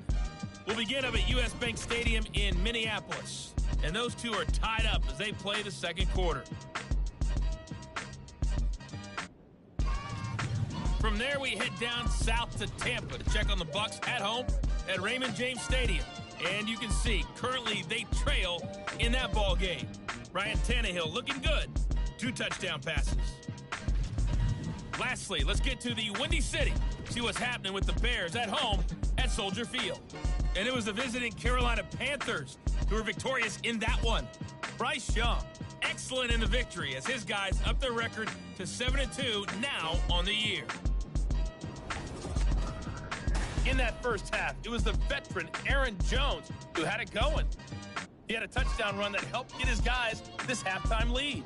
We'll begin up at US Bank Stadium in Minneapolis, and those two are tied up as they play the second quarter. From there, we head down south to Tampa to check on the Bucs at home at Raymond James Stadium. And you can see, currently, they trail in that ball game. Ryan Tannehill looking good. 2 touchdown passes. Lastly, let's get to the Windy City. See what's happening with the Bears at home at Soldier Field. And it was the visiting Carolina Panthers who were victorious in that one. Bryce Young, excellent in the victory as his guys up their record to 7-2 now on the year. In that first half, it was the veteran Aaron Jones who had it going. He had a touchdown run that helped get his guys this halftime lead.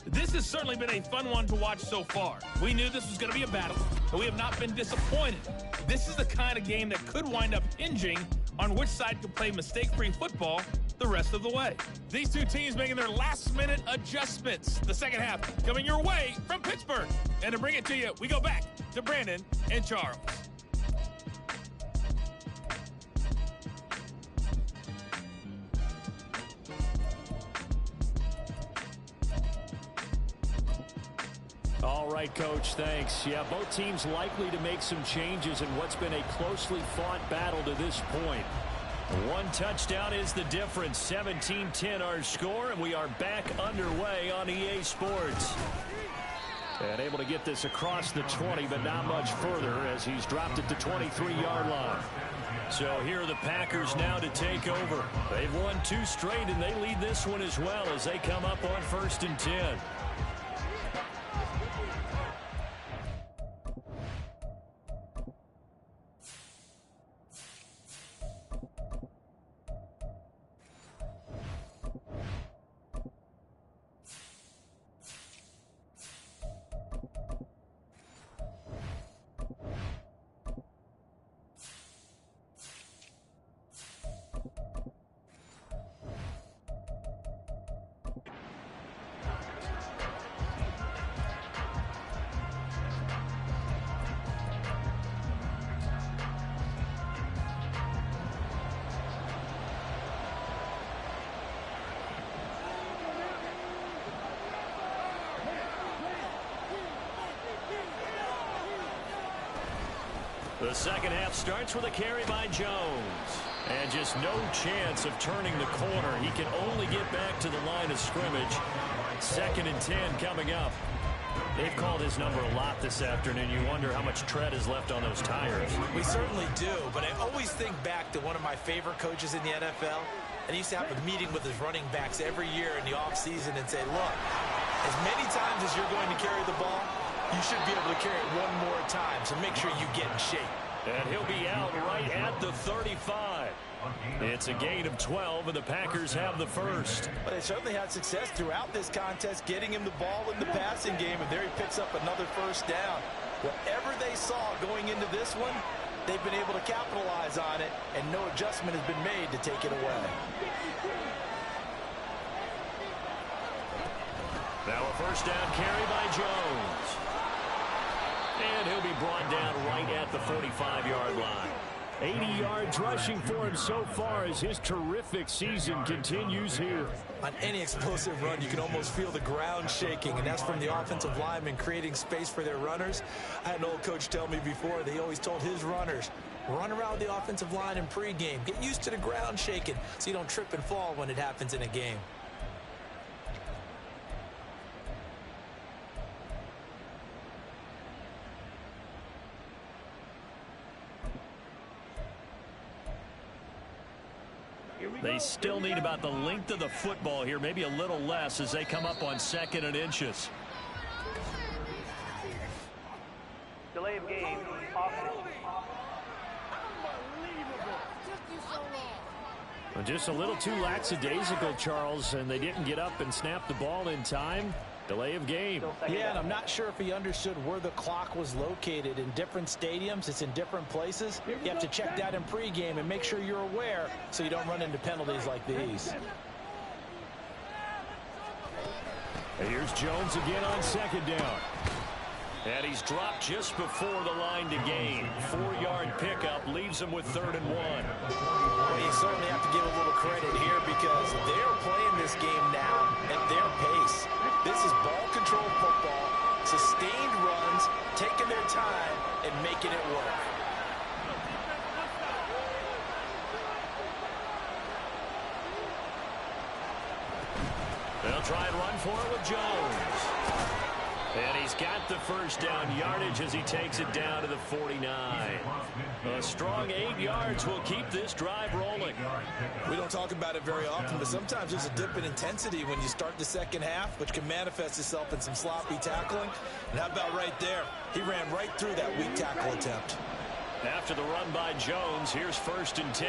This has certainly been a fun one to watch so far. We knew this was going to be a battle, but we have not been disappointed. This is the kind of game that could wind up hinging on which side could play mistake-free football the rest of the way. These two teams making their last-minute adjustments. The second half coming your way from Pittsburgh. And to bring it to you, we go back to Brandon and Charles. All right, Coach, thanks. Yeah, both teams likely to make some changes in what's been a closely fought battle to this point. 1 touchdown is the difference. 17-10 our score, and we are back underway on EA Sports. And able to get this across the 20, but not much further as he's dropped at the 23-yard line. So here are the Packers now to take over. They've won 2 straight, and they lead this one as well as they come up on 1st and 10. The second half starts with a carry by Jones. And just no chance of turning the corner. He can only get back to the line of scrimmage. 2nd and 10 coming up. They've called his number a lot this afternoon. You wonder how much tread is left on those tires. We certainly do, but I always think back to one of my favorite coaches in the NFL. And he used to have a meeting with his running backs every year in the offseason and say, look, as many times as you're going to carry the ball, you should be able to carry it one more time, so make sure you get in shape. And he'll be out right at the 35. It's a gain of 12, and the Packers have the first. But they certainly had success throughout this contest, getting him the ball in the passing game, and there he picks up another first down. Whatever they saw going into this one, they've been able to capitalize on it, and no adjustment has been made to take it away. Now a first down carry by Jones. And he'll be brought down right at the 45-yard line. 80 yards rushing for him so far as his terrific season continues here. On any explosive run, you can almost feel the ground shaking, and that's from the offensive linemen creating space for their runners. I had an old coach tell me before, they always told his runners, run around the offensive line in pregame. Get used to the ground shaking so you don't trip and fall when it happens in a game. They still need about the length of the football here, maybe a little less as they come up on 2nd and inches. Delay of game. Well, just a little too lackadaisical, Charles, and they didn't get up and snap the ball in time. Delay of game. Yeah, and I'm not sure if he understood where the clock was located. In different stadiums, it's in different places. You have to check that in pregame and make sure you're aware so you don't run into penalties like these. And here's Jones again on 2nd down. And he's dropped just before the line to gain. 4-yard pickup leaves him with 3rd and 1. Well, you certainly have to give a little credit here because they're playing this game now at their pace. This is ball control football, sustained runs, taking their time and making it work. They'll try and run for it with Jones. And he's got the 1st down yardage as he takes it down to the 49. A strong 8 yards will keep this drive rolling. We don't talk about it very often, but sometimes there's a dip in intensity when you start the second half, which can manifest itself in some sloppy tackling. And how about right there? He ran right through that weak tackle attempt. After the run by Jones, here's 1st and 10.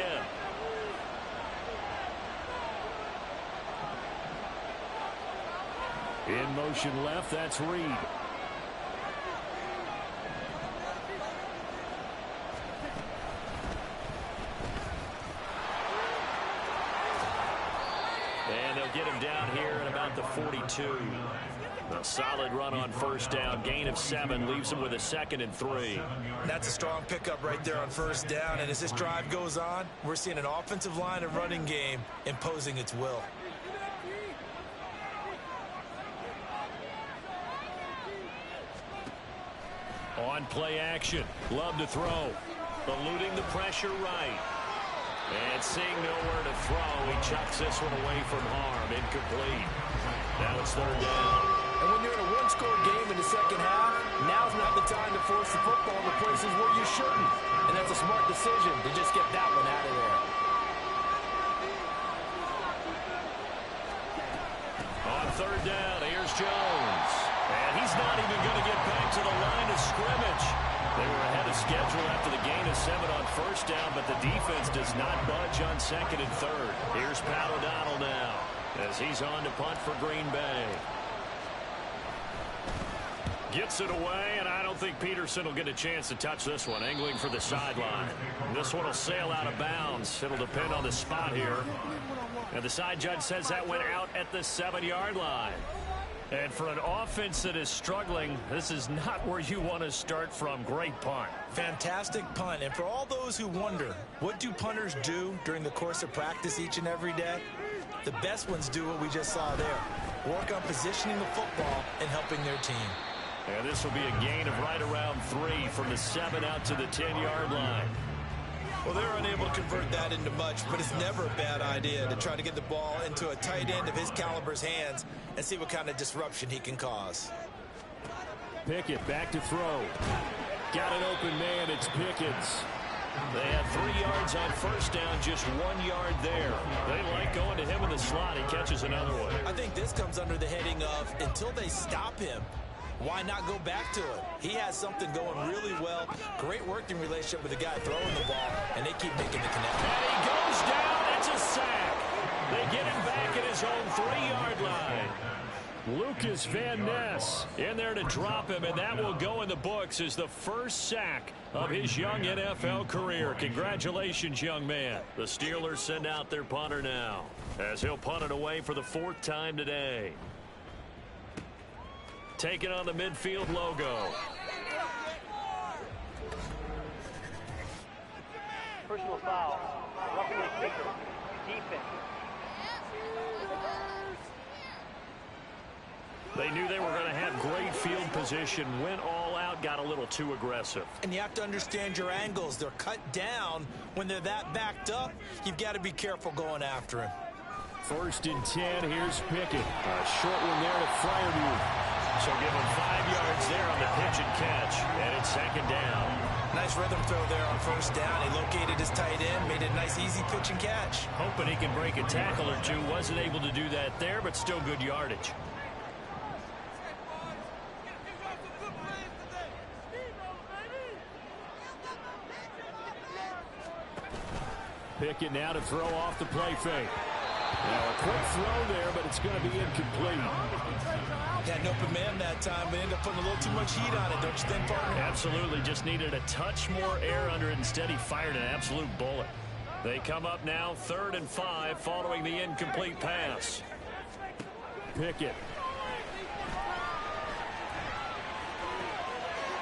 In motion left, that's Reed. And they'll get him down here at about the 42. A solid run on 1st down. Gain of 7 leaves him with a 2nd and 3. That's a strong pickup right there on 1st down. And as this drive goes on, we're seeing an offensive line and running game imposing its will. On play action. Love to throw. Eluding the pressure right. And seeing nowhere to throw, he chucks this one away from harm. Incomplete. Now it's 3rd down. And when you're in a one-score game in the second half, now's not the time to force the football to places where you shouldn't. And that's a smart decision to just get that one out of there. On 3rd down, here's Jones. And he's not even going to get back to the line of scrimmage. They were ahead of schedule after the gain of 7 on 1st down, but the defense does not budge on 2nd and 3rd. Here's Pat O'Donnell now as he's on to punt for Green Bay. Gets it away, and I don't think Peterson will get a chance to touch this one. Angling for the sideline. This one will sail out of bounds. It'll depend on the spot here. And the side judge says that went out at the 7-yard line. And for an offense that is struggling, this is not where you want to start from. Great punt. Fantastic punt. And for all those who wonder, what do punters do during the course of practice each and every day? The best ones do what we just saw there. Work on positioning the football and helping their team. And this will be a gain of right around 3 from the 7 out to the 10-yard line. Well, they're unable to convert that into much, but it's never a bad idea to try to get the ball into a tight end of his caliber's hands and see what kind of disruption he can cause. Pickett back to throw. Got an open man. It's Pickens. They had 3 yards on 1st down, just 1 yard there. They like going to him in the slot. He catches another one. I think this comes under the heading of until they stop him, why not go back to it? He has something going really well. Great working relationship with the guy throwing the ball, and they keep making the connection. And he goes down. It's a sack. They get him back at his own 3-yard line. Lucas Van Ness in there to drop him, and that will go in the books as the first sack of his young NFL career. Congratulations, young man. The Steelers send out their punter now as he'll punt it away for the 4th time today. Taking on the midfield logo. Personal foul. Roughing the kicker. Defense. They knew they were going to have great field position. Went all out, got a little too aggressive. And you have to understand your angles. They're cut down. When they're that backed up, you've got to be careful going after him. 1st and 10. Here's Pickett. A short one there to Freiermuth. So give him 5 yards there on the pitch and catch. And it's 2nd down. Nice rhythm throw there on first down. He located his tight end, made it a nice easy pitch and catch. Hoping he can break a tackle or two. Wasn't able to do that there, but still good yardage. Pickett now to throw off the play fake. Now a quick throw there, but it's going to be incomplete. Had an open man that time, but ended up putting a little too much heat on it, don't you think, partner? Absolutely. Just needed a touch more air under it. Instead, he fired an absolute bullet. They come up now 3rd and 5 following the incomplete pass. Pickett.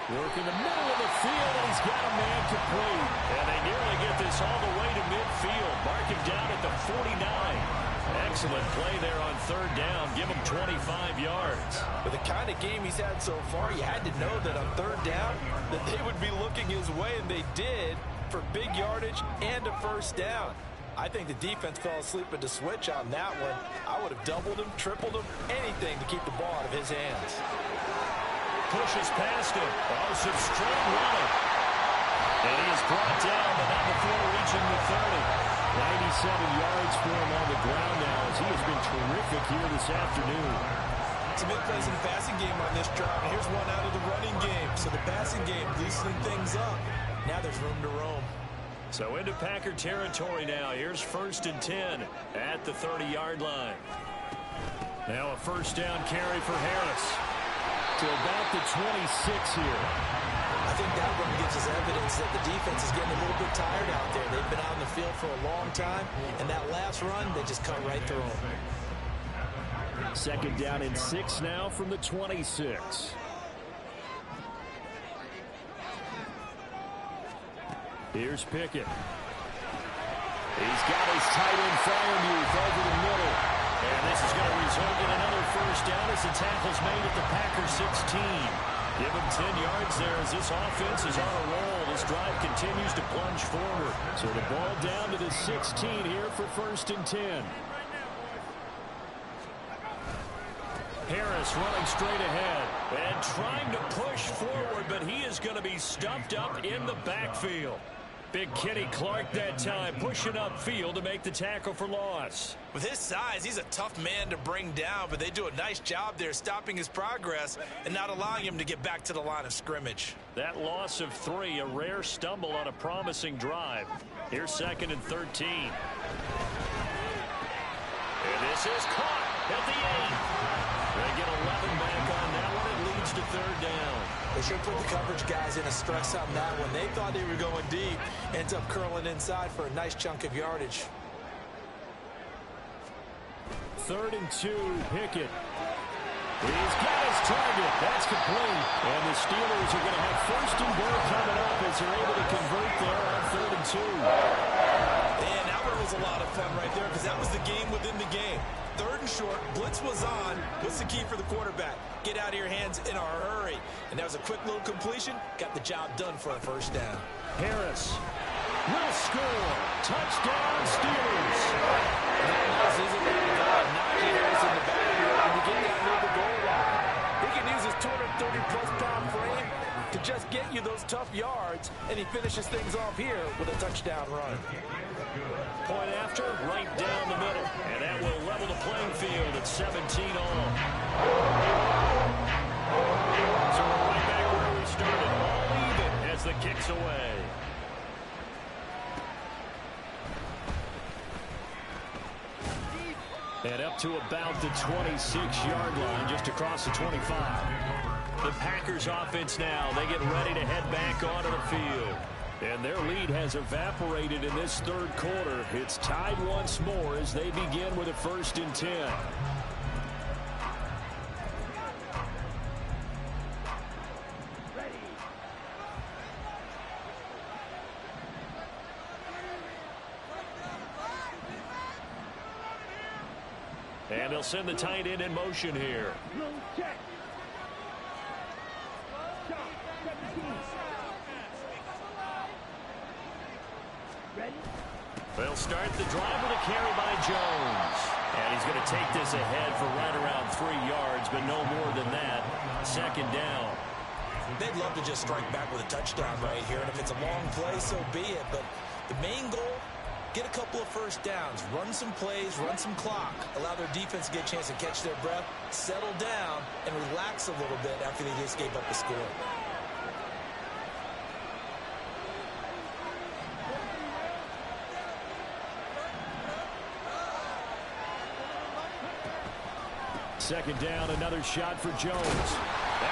Working the middle of the field, and he's got a man complete. And they nearly get this all the way to midfield. Mark him down at the 49. Excellent play there on 3rd down. Give him 25 yards. With the kind of game he's had so far, you had to know that on 3rd down that they would be looking his way, and they did, for big yardage and a first down. I think the defense fell asleep at the switch on that one. I would have doubled him, tripled him, anything to keep the ball out of his hands. Pushes past him. Oh, some strong running. And he is brought down, but not before reaching the 30. 97 yards for him on the ground now, as he has been terrific here this afternoon. Some big plays in the passing game on this drive. And here's one out of the running game. So the passing game loosening things up. Now there's room to roam. So into Packer territory now. Here's 1st and 10 at the 30-yard line. Now a first down carry for Harris to about the 26 here. I think that run gives us evidence that the defense is getting a little bit tired out there. They've been out in the field for a long time, and that last run, they just cut right through them. 2nd down and 6 now from the 26. Here's Pickett. He's got his tight end Freiermuth over the middle. And this is going to result in another first down as the tackle's made at the Packers 16. Give him 10 yards there as this offense is on a roll. This drive continues to plunge forward. So the ball down to the 16 here for 1st and 10. Harris running straight ahead and trying to push forward, but he is going to be stuffed up in the backfield. Big Kenny Clark that time pushing upfield to make the tackle for loss. With his size, he's a tough man to bring down, but they do a nice job there stopping his progress and not allowing him to get back to the line of scrimmage. That loss of 3, a rare stumble on a promising drive. Here's 2nd and 13. And this is caught at the 8. They get 11 back on that one. It leads to 3rd down. They should put the coverage guys in a stress on that one. They thought they were going deep. Ends up curling inside for a nice chunk of yardage. 3rd and 2, Pickett. He's got his target. That's complete. And the Steelers are going to have 1st and goal coming up as they're able to convert there on 3rd and 2. And that one was a lot of fun right there because that was the game within the game. 3rd and short, blitz was on. What's the key for the quarterback? Get out of your hands in a hurry. And that was a quick little completion. Got the job done for a first down. Harris will score. Touchdown, Steelers. This isn't that Najee Harris in the backfield when you get down near the goal line. He can use his 230-plus pound frame to just get you those tough yards, and he finishes things off here with a touchdown run. Point after, right down the middle. And that will level the playing field at 17 all. So we're right back where we started. All even as the kick's away. And up to about the 26-yard line, just across the 25. The Packers offense now. They get ready to head back onto the field. And their lead has evaporated in this 3rd quarter. It's tied once more as they begin with a 1st and 10. And they'll send the tight end in motion here. They'll start the drive with a carry by Jones. And he's going to take this ahead for right around 3 yards, but no more than that. 2nd down. They'd love to just strike back with a touchdown right here, and if it's a long play, so be it. But the main goal, get a couple of first downs, run some plays, run some clock, allow their defense to get a chance to catch their breath, settle down, and relax a little bit after they just gave up the score. Second down, another shot for Jones.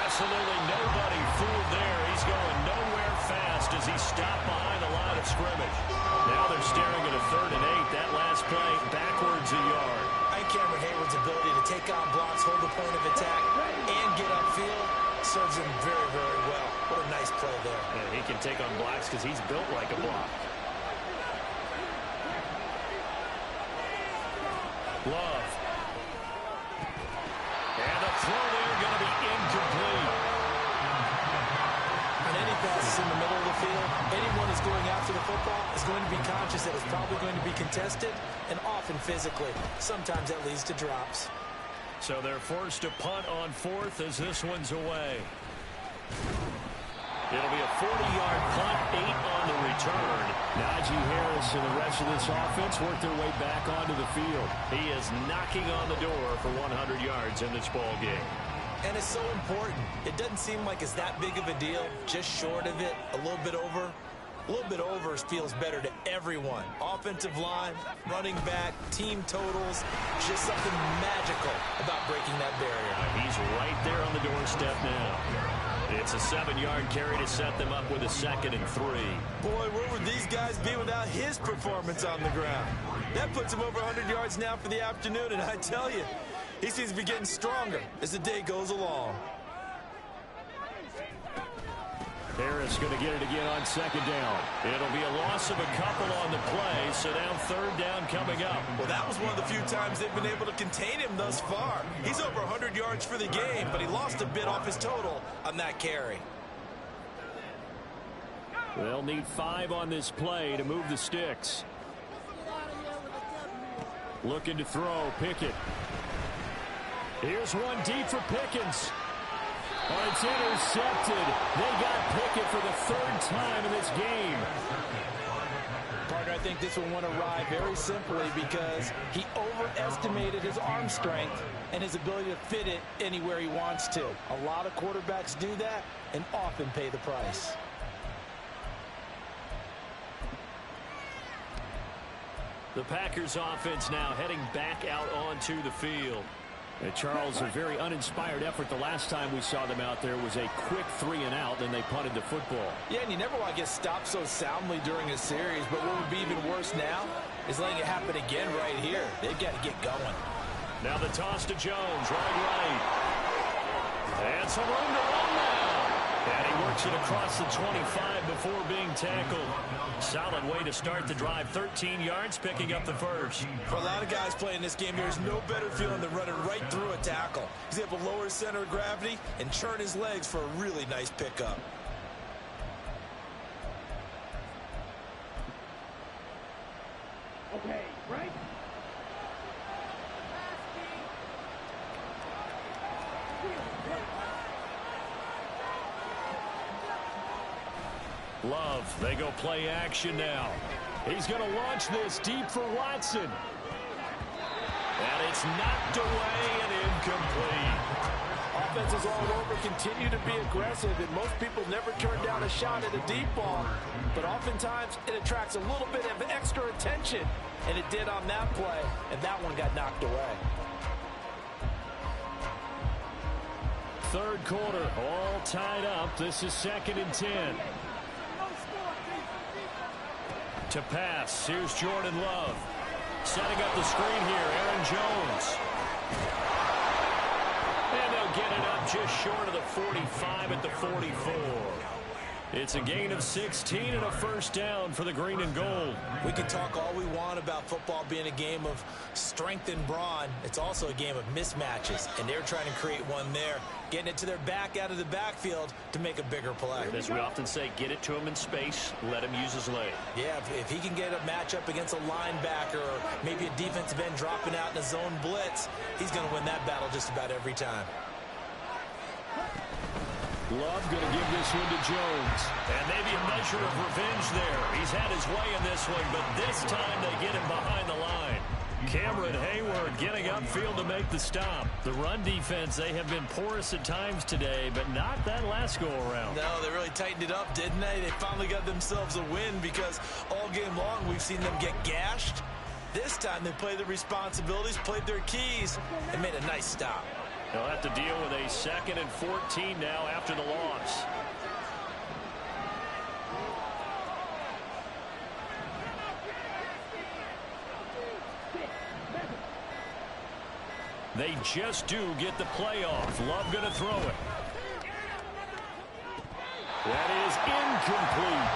Absolutely nobody fooled there. He's going nowhere fast as he stopped behind the line of scrimmage. Now they're staring at a 3rd and 8. That last play backwards a yard. I think Cameron Hayward's ability to take on blocks, hold the point of attack, and get upfield serves him very, very well. What a nice play there. Yeah, he can take on blocks because he's built like a block. Love. And the throw there going to be incomplete. On any passes in the middle of the field, anyone who's going after the football is going to be conscious that it's probably going to be contested, and often physically. Sometimes that leads to drops. So they're forced to punt on 4th as this one's away. It'll be a 40-yard punt, 8 on the return. Najee Harris and the rest of this offense work their way back onto the field. He is knocking on the door for 100 yards in this ball game. And it's so important. It doesn't seem like it's that big of a deal, just short of it, a little bit over. A little bit over feels better to everyone. Offensive line, running back, team totals, just something magical about breaking that barrier. He's right there on the doorstep now. It's a 7-yard carry to set them up with a 2nd and 3. Boy, where would these guys be without his performance on the ground? That puts him over 100 yards now for the afternoon, and I tell you, he seems to be getting stronger as the day goes along. Harris going to get it again on 2nd down. It'll be a loss of a couple on the play, so now 3rd down coming up. Well, that was one of the few times they've been able to contain him thus far. He's over 100 yards for the game, but he lost a bit off his total on that carry. They'll need 5 on this play to move the sticks. Looking to throw, Pickett. Here's one deep for Pickens. Oh, it's intercepted. They got Pickett for the 3rd time in this game. Partner, I think this one went awry very simply because he overestimated his arm strength and his ability to fit it anywhere he wants to. A lot of quarterbacks do that and often pay the price. The Packers offense now heading back out onto the field. And Charles, a very uninspired effort. The last time we saw them out there was a quick 3-and-out, then they punted the football. Yeah, and you never want to get stopped so soundly during a series, but what would be even worse now is letting it happen again right here. They've got to get going. Now the toss to Jones, right. And some room to run now. And he works it across the 25 before being tackled. Solid way to start the drive. 13 yards, picking up the first. For a lot of guys playing this game, there's no better feeling than running right through a tackle. He's able to lower his center of gravity and churn his legs for a really nice pickup. Okay, right? Love, they go play action now. He's going to launch this deep for Watson. And it's knocked away and incomplete. Offenses all over continue to be aggressive, and most people never turn down a shot at a deep ball. But oftentimes, it attracts a little bit of extra attention, and it did on that play, and that one got knocked away. 3rd quarter, all tied up. This is 2nd and 10. To pass, here's Jordan Love. Setting up the screen here, Aaron Jones. And they'll get it up just short of the 45 at the 44. It's a gain of 16 and a first down for the green and gold. We can talk all we want about football being a game of strength and brawn. It's also a game of mismatches, and they're trying to create one there, getting it to their back out of the backfield to make a bigger play. As we often say, get it to him in space, let him use his leg. Yeah, if he can get a matchup against a linebacker or maybe a defensive end dropping out in a zone blitz, he's going to win that battle just about every time. Love going to give this one to Jones. And maybe a measure of revenge there. He's had his way in this one, but this time they get him behind the line. Cameron Hayward getting upfield to make the stop. The run defense, they have been porous at times today, but not that last go-around. No, they really tightened it up, didn't they? They finally got themselves a win because all game long we've seen them get gashed. This time they played their responsibilities, played their keys, and made a nice stop. They'll have to deal with a 2nd and 14 now after the loss. They just do get the playoff. Love going to throw it. That is incomplete.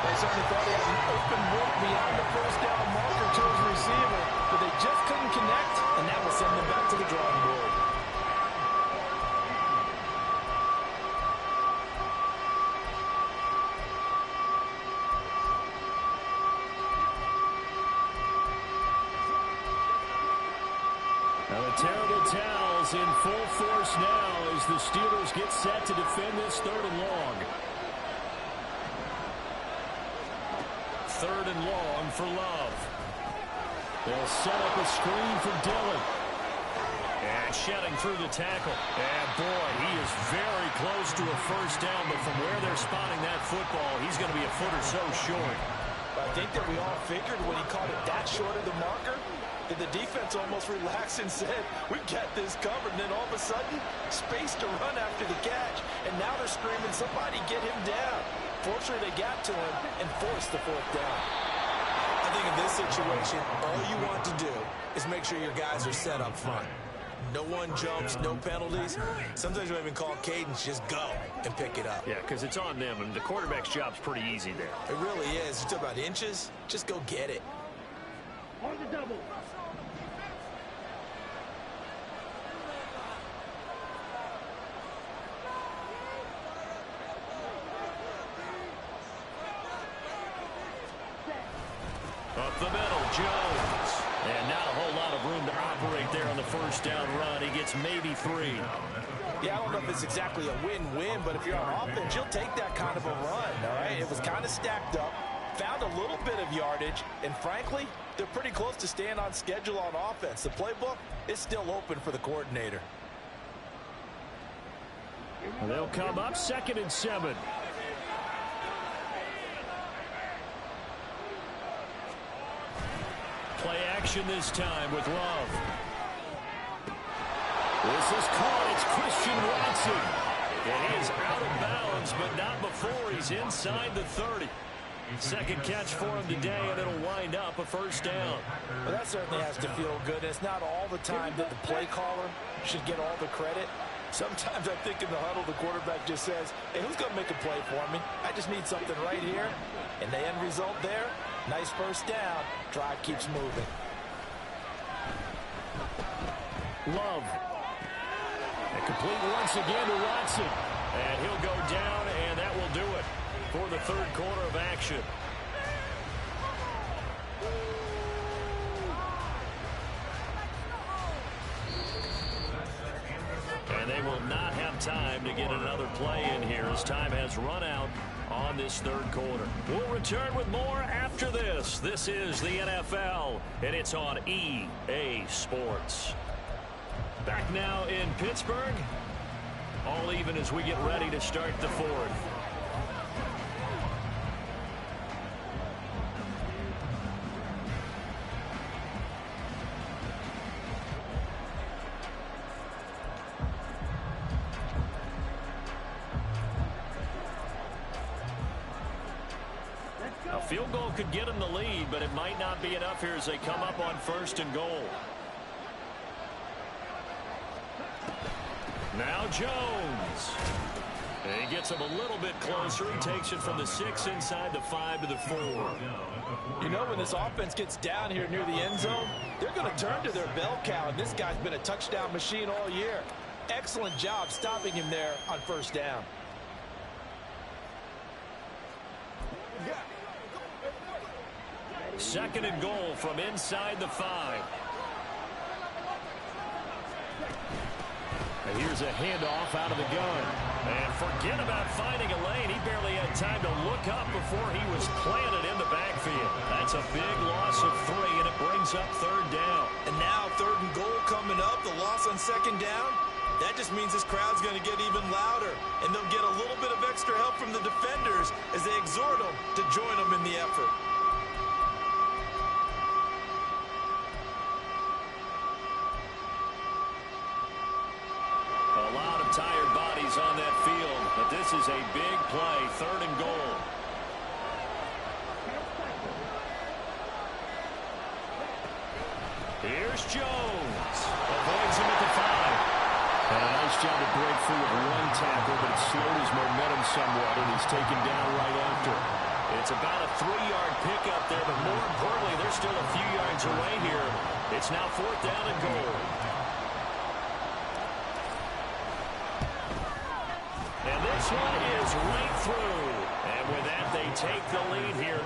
They certainly thought he had an open look beyond the first down marker to his receiver, but they just couldn't connect, and that will send them back to the drawing board. Now the terrible towels in full force now as the Steelers get set to defend this 3rd and long. 3rd and long for Love. They'll set up a screen for Dillon. And shedding through the tackle. And boy, he is very close to a first down, but from where they're spotting that football, he's going to be a foot or so short. I think that we all figured when he caught it that short of the marker, that the defense almost relaxed and said, we got this covered. And then all of a sudden, space to run after the catch. And now they're screaming, somebody get him down. Fortunately, they got to him and forced the 4th down. I think in this situation, all you want to do is make sure your guys are set up front. No one jumps, no penalties. Sometimes we even call cadence, just go and pick it up. Yeah, because it's on them, and the quarterback's job's pretty easy there. It really is. You talk about inches, just go get it. On the double. Up the middle, Jones. And not a whole lot of room to operate there on the first down run. He gets maybe 3. Yeah, I don't know if it's exactly a win-win, but if you're on offense, you'll take that kind of a run, all right? It was kind of stacked up, found a little bit of yardage, and frankly, they're pretty close to staying on schedule on offense. The playbook is still open for the coordinator. They'll come up 2nd and 7. Play action this time with Love. This is caught. It's Christian Watson. And he is out of bounds, but not before he's inside the 30. 2nd catch for him today, and it'll wind up a first down. Well, that certainly has to feel good. It's not all the time that the play caller should get all the credit. Sometimes I think in the huddle, the quarterback just says, hey, who's going to make a play for me? I just need something right here. And the end result there, nice first down. Drive keeps moving. Love. And complete once again to Watson. And he'll go down, and that will do it for the 3rd quarter of action. And they will not have time to get another play in here as time has run out on this 3rd quarter. We'll return with more after this. This is the NFL, and it's on EA Sports. Back now in Pittsburgh. All even as we get ready to start the 4th. A field goal could get them the lead, but it might not be enough here as they come up on 1st and goal. Now Jones. And he gets him a little bit closer. He takes it from the 6 inside the 5 to the 4. You know, when this offense gets down here near the end zone, they're going to turn to their bell cow, and this guy's been a touchdown machine all year. Excellent job stopping him there on 1st down. Second and goal from inside the 5. And here's a handoff out of the gun. And forget about finding a lane. He barely had time to look up before he was planted in the backfield. That's a big loss of 3, and it brings up 3rd down. And now 3rd and goal coming up. The loss on 2nd down. That just means this crowd's going to get even louder. And they'll get a little bit of extra help from the defenders as they exhort them to join them in the effort. A lot of tired bodies on that field, but this is a big play, 3rd and goal. Here's Jones. Avoids him at the 5. And a nice job to break free of 1 tackle, but it slowed his momentum somewhat, and he's taken down right after. It's about a 3-yard pickup there, but more importantly, they're still a few yards away here. It's now 4th down and goal. And this one is right through. And with that, they take the lead here,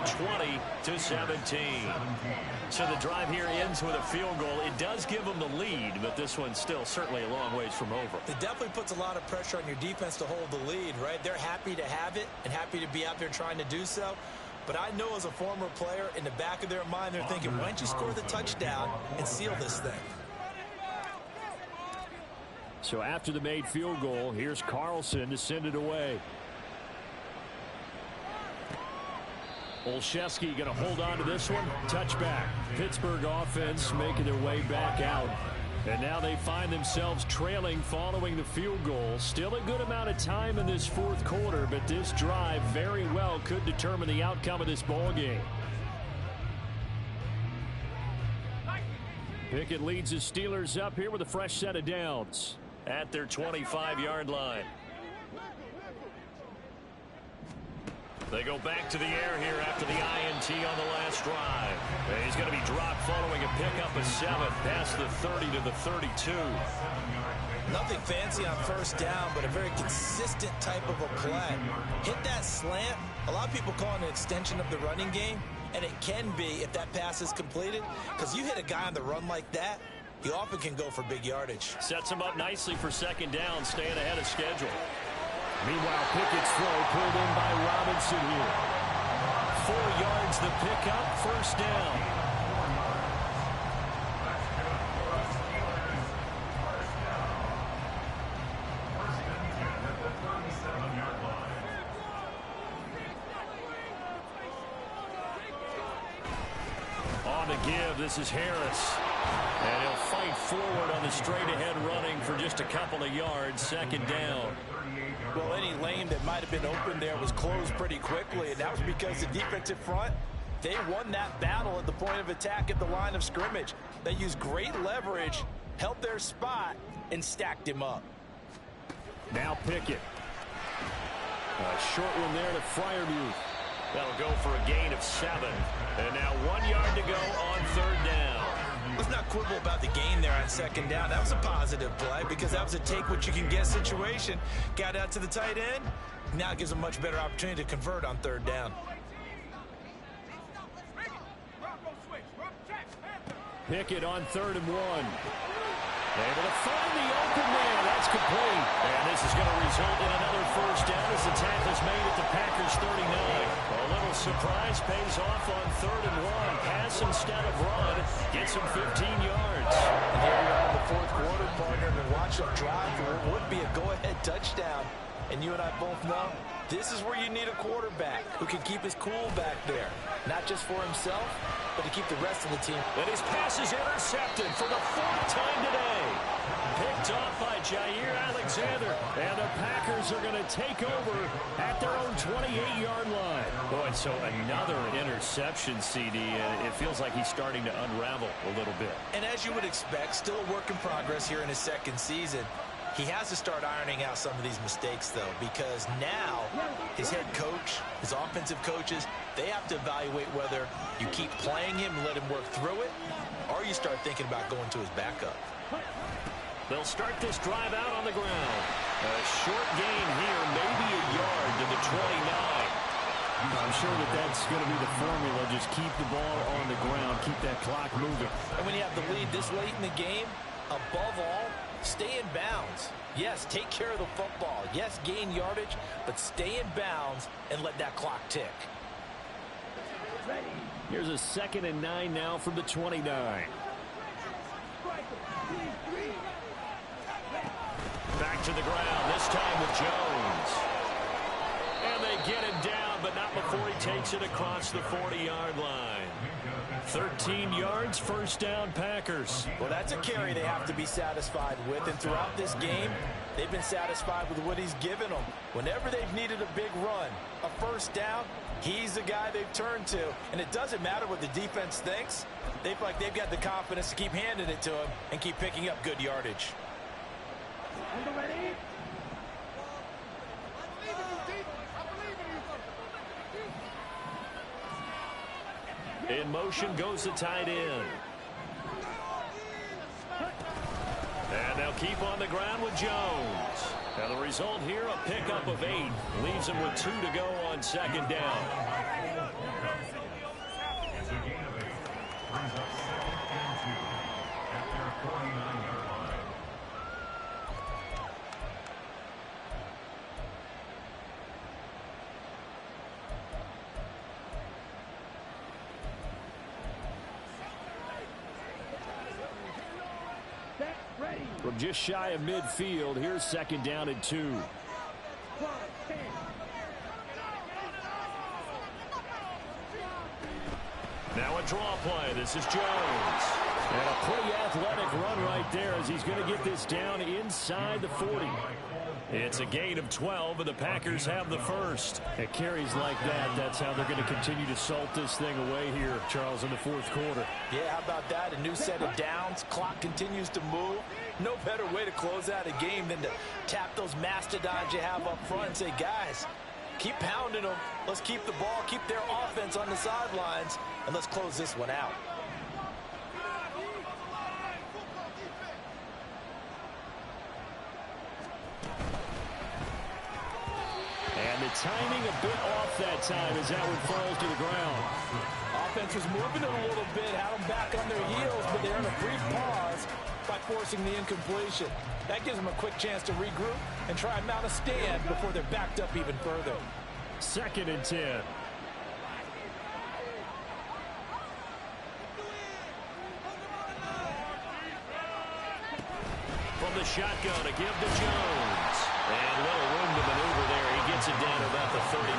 20-17. So the drive here ends with a field goal. It does give them the lead, but this one's still certainly a long ways from over. It definitely puts a lot of pressure on your defense to hold the lead, right? They're happy to have it and happy to be out there trying to do so. But I know as a former player, in the back of their mind, they're thinking, why don't you score the touchdown and seal this thing? So after the made field goal, here's Carlson to send it away. Olszewski going to hold on to this one. Touchback. Pittsburgh offense making their way back out. And now they find themselves trailing following the field goal. Still a good amount of time in this 4th quarter, but this drive very well could determine the outcome of this ball game. Pickett leads the Steelers up here with a fresh set of downs. At their 25-yard line. They go back to the air here after the INT on the last drive. And he's going to be dropped following a pickup of 7 past the 30 to the 32. Nothing fancy on 1st down, but a very consistent type of a play. Hit that slant. A lot of people call it an extension of the running game, and it can be if that pass is completed, because you hit a guy on the run like that, he often can go for big yardage. Sets him up nicely for 2nd down, staying ahead of schedule. Meanwhile, Pickett's throw pulled in by Robinson here. 4 yards the pickup, 1st down. On the give, this is Harris. And he'll fight forward on the straight-ahead running for just a couple of yards, 2nd down. Well, any lane that might have been open there was closed pretty quickly, and that was because the defensive front, they won that battle at the point of attack at the line of scrimmage. They used great leverage, held their spot, and stacked him up. Now Pickett. A short one there to Freiermuth. That'll go for a gain of 7. And now 1 yard to go on 3rd down. Let's not quibble about the gain there on 2nd down. That was a positive play because that was a take-what-you-can-get situation. Got out to the tight end. Now it gives a much better opportunity to convert on 3rd down. Pickett on 3rd and 1. Able to find the open man. That's complete. And this is going to result in another 1st down as the tackle's made at the Packers 39. A little surprise pays off on 3rd and 1. Pass instead of run. Gets him 15 yards. And here we are in the 4th quarter, partner, and watch him drive for what would be a go-ahead touchdown. And you and I both know this is where you need a quarterback who can keep his cool back there. Not just for himself, but to keep the rest of the team. And his pass is intercepted for the 4th time today. Picked off by Jair Alexander. And the Packers are going to take over at their own 28-yard line. Boy, so another interception, CD, and it feels like he's starting to unravel a little bit. And as you would expect, still a work in progress here in his 2nd season. He has to start ironing out some of these mistakes, though, because now his head coach, his offensive coaches, they have to evaluate whether you keep playing him and let him work through it, or you start thinking about going to his backup. They'll start this drive out on the ground. A short gain here, maybe a yard to the 29. I'm sure that that's going to be the formula. Just keep the ball on the ground, keep that clock moving. And when you have the lead this late in the game, above all, Stay in bounds. Yes, take care of the football. Yes, gain yardage, but stay in bounds and let that clock tick. Here's a 2nd and 9 now from the 29. Back to the ground, this time with Jones. And they get him down, but not before he takes it across the 40-yard line. 13 yards, first down, Packers. Well, that's a carry they have to be satisfied with, and throughout this game, they've been satisfied with what he's given them. Whenever they've needed a big run, a first down, he's the guy they've turned to, and it doesn't matter what the defense thinks. They feel like they've got the confidence to keep handing it to him and keep picking up good yardage. In motion goes the tight end. And they'll keep on the ground with Jones. And the result here, a pickup of 8. Leaves him with 2 to go on 2nd down. From just shy of midfield, here's 2nd down and 2. Now a draw play. This is Jones. And a pretty athletic run right there as he's going to get this down inside the 40. It's a gain of 12, and the Packers have the first. At carries like that, that's how they're going to continue to salt this thing away here, Charles, in the 4th quarter. Yeah, how about that? A new set of downs. Clock continues to move. No better way to close out a game than to tap those mastodons you have up front and say, guys, keep pounding them. Let's keep the ball, keep their offense on the sidelines, and let's close this one out. And the timing a bit off that time as that one falls to the ground. Offense was moving it a little bit, had them back on their heels, but they're in a brief pause by forcing the incompletion. That gives them a quick chance to regroup and try and mount a stand before they're backed up even further. 2nd and 10. From the shotgun, a give to Jones. And little room to maneuver there. He gets it down to about the 39.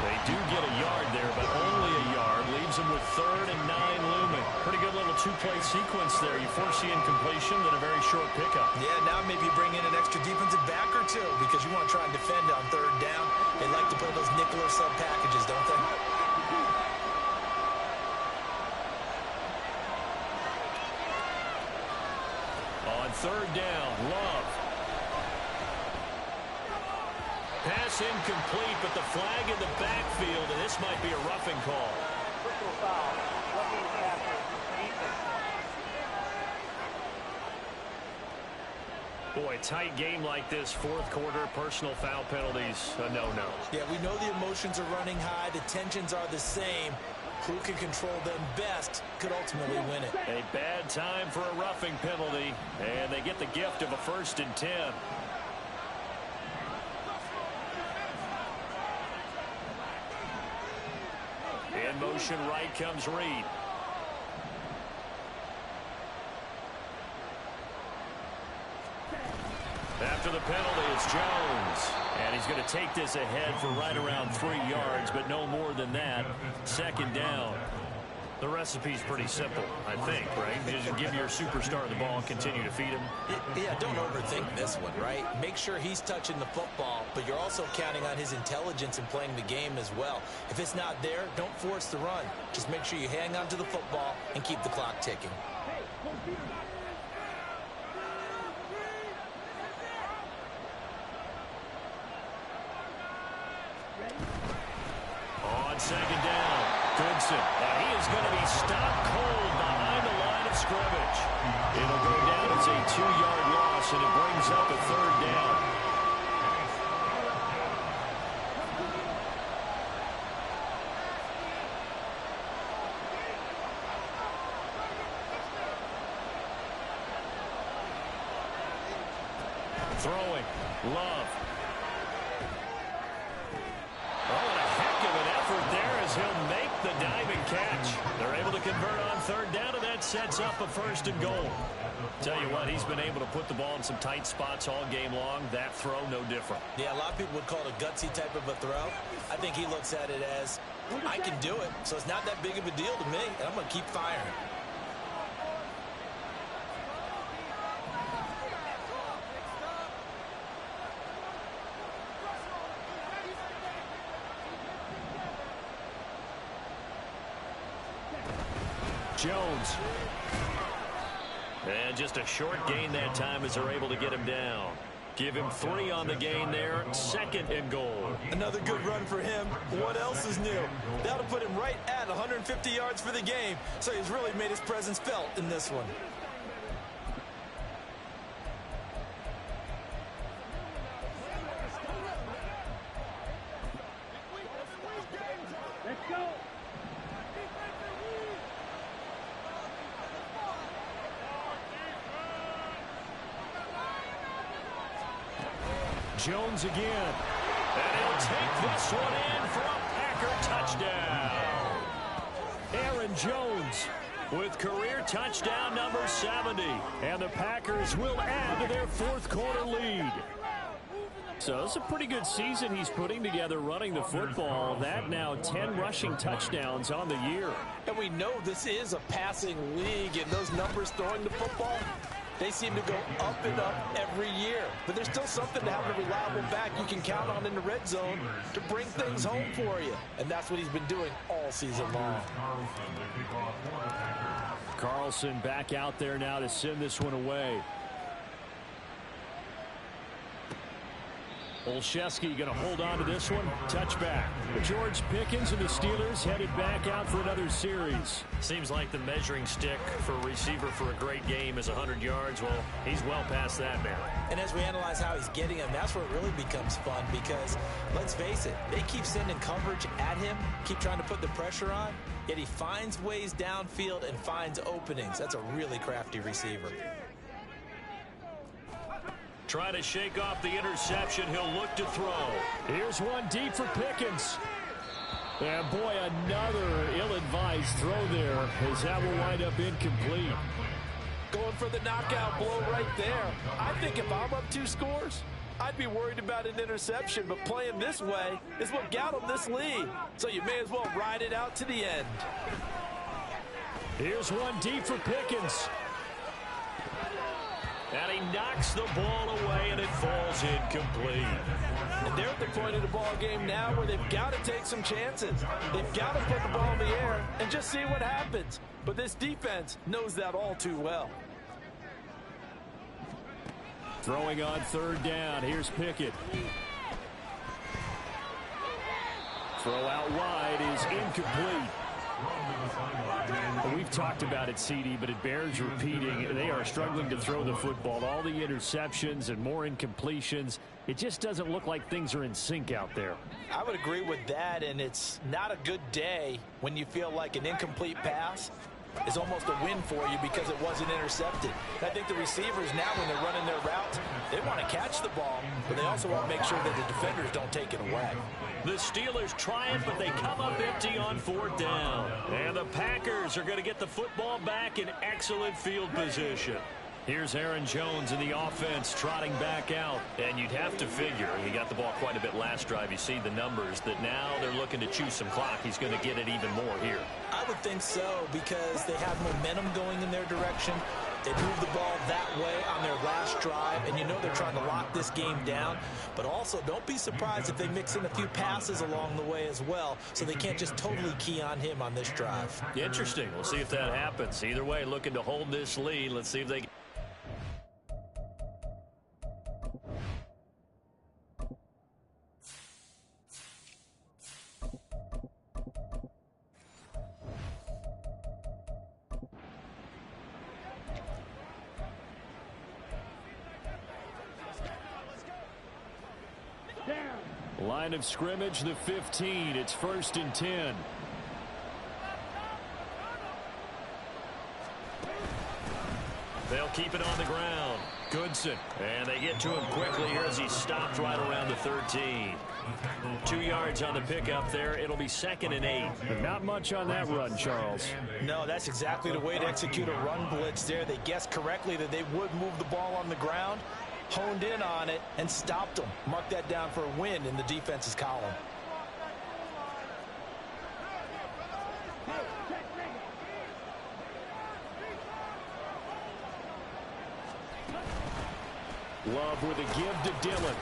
They do get a yard there, but only a yard. Leaves them with 3rd and 9 looming. Pretty good little 2-play sequence there. You force the incompletion, then a very short pickup. Yeah, now maybe you bring in an extra defensive back or two because you want to try and defend on 3rd down. They like to play those nickel or sub packages, don't they? On 3rd down, Love. Pass incomplete, but the flag in the backfield, and this might be a roughing call. Personal foul. Roughing the passer. Defense. Boy, tight game like this, 4th quarter, personal foul penalties, a no-no. Yeah, we know the emotions are running high. The tensions are the same. Who can control them best could ultimately win it. A bad time for a roughing penalty, and they get the gift of a 1st and 10. In motion right comes Reed. After the penalty, it's Jones. And he's going to take this ahead for right around 3 yards, but no more than that. 2nd down. The recipe's pretty simple, I think, right? Just give your superstar the ball and continue to feed him. Yeah, don't overthink this one, right? Make sure he's touching the football, but you're also counting on his intelligence in playing the game as well. If it's not there, don't force the run. Just make sure you hang on to the football and keep the clock ticking. On 2nd down, Goodson. And he is going to be stopped cold behind the line of scrimmage. It'll go down as a 2-yard loss, and it brings up a 3rd down. Throwing. Love. Oh, and a heck of an effort there as he'll make the diving catch. They're able to convert on third down, and that sets up a 1st and goal. Tell you what, he's been able to put the ball in some tight spots all game long. That throw, no different. Yeah, a lot of people would call it a gutsy type of a throw. I think he looks at it as, I can do it, so it's not that big of a deal to me, and I'm going to keep firing. Jones. And just a short gain that time as they're able to get him down. Give him 3 on the gain there. 2nd and goal. Another good run for him. What else is new? That'll put him right at 150 yards for the game. So he's really made his presence felt in this one. Let's go. Jones again. And he'll take this one in for a Packer touchdown. Aaron Jones with career touchdown number 70. And the Packers will add to their 4th quarter lead. So it's a pretty good season he's putting together running the football. That now 10 rushing touchdowns on the year. And we know this is a passing league, and those numbers throwing the football, they seem to go up and up every year. But there's still something to have a reliable back you can count on in the red zone to bring things home for you. And that's what he's been doing all season long. Carlson back out there now to send this one away. Olszewski going to hold on to this one. Touchback. George Pickens and the Steelers headed back out for another series. Seems like the measuring stick for a receiver for a great game is 100 yards. Well, he's well past that now. And as we analyze how he's getting him, that's where it really becomes fun because, let's face it, they keep sending coverage at him, keep trying to put the pressure on, yet he finds ways downfield and finds openings. That's a really crafty receiver. Trying to shake off the interception. He'll look to throw. Here's one deep for Pickens. And boy, another ill-advised throw there as that will wind up incomplete. Going for the knockout blow right there. I think if I'm up 2 scores, I'd be worried about an interception, but playing this way is what got him this lead. So you may as well ride it out to the end. Here's one deep for Pickens. And he knocks the ball away, and it falls incomplete. And they're at the point of the ball game now where they've got to take some chances. They've got to put the ball in the air and just see what happens. But this defense knows that all too well. Throwing on 3rd down. Here's Pickett. Throw out wide is incomplete. We've talked about it, CD, but it bears repeating. They are struggling to throw the football. All the interceptions and more incompletions. It just doesn't look like things are in sync out there. I would agree with that, and it's not a good day when you feel like an incomplete pass is almost a win for you because it wasn't intercepted. And I think the receivers now, when they're running their routes, they want to catch the ball, but they also want to make sure that the defenders don't take it away. The Steelers try it, but they come up empty on 4th down. And the Packers are going to get the football back in excellent field position. Here's Aaron Jones in the offense trotting back out. And you'd have to figure, he got the ball quite a bit last drive. You see the numbers that now they're looking to chew some clock. He's going to get it even more here. I would think so because they have momentum going in their direction. They moved the ball that way on their last drive, and you know they're trying to lock this game down. But also, don't be surprised if they mix in a few passes along the way as well, so they can't just totally key on him on this drive. Interesting. We'll see if that happens. Either way, looking to hold this lead. Let's see if they... Line of scrimmage, the 15. It's 1st and 10. They'll keep it on the ground. Goodson. And they get to him quickly here as he stopped right around the 13. 2 yards on the pickup there. It'll be 2nd and 8. But not much on that run, Charles. No, that's exactly the way to execute a run blitz there. They guessed correctly that they would move the ball on the ground, honed in on it, and stopped them. Mark that down for a win in the defense's column. Love with a give to Dillon.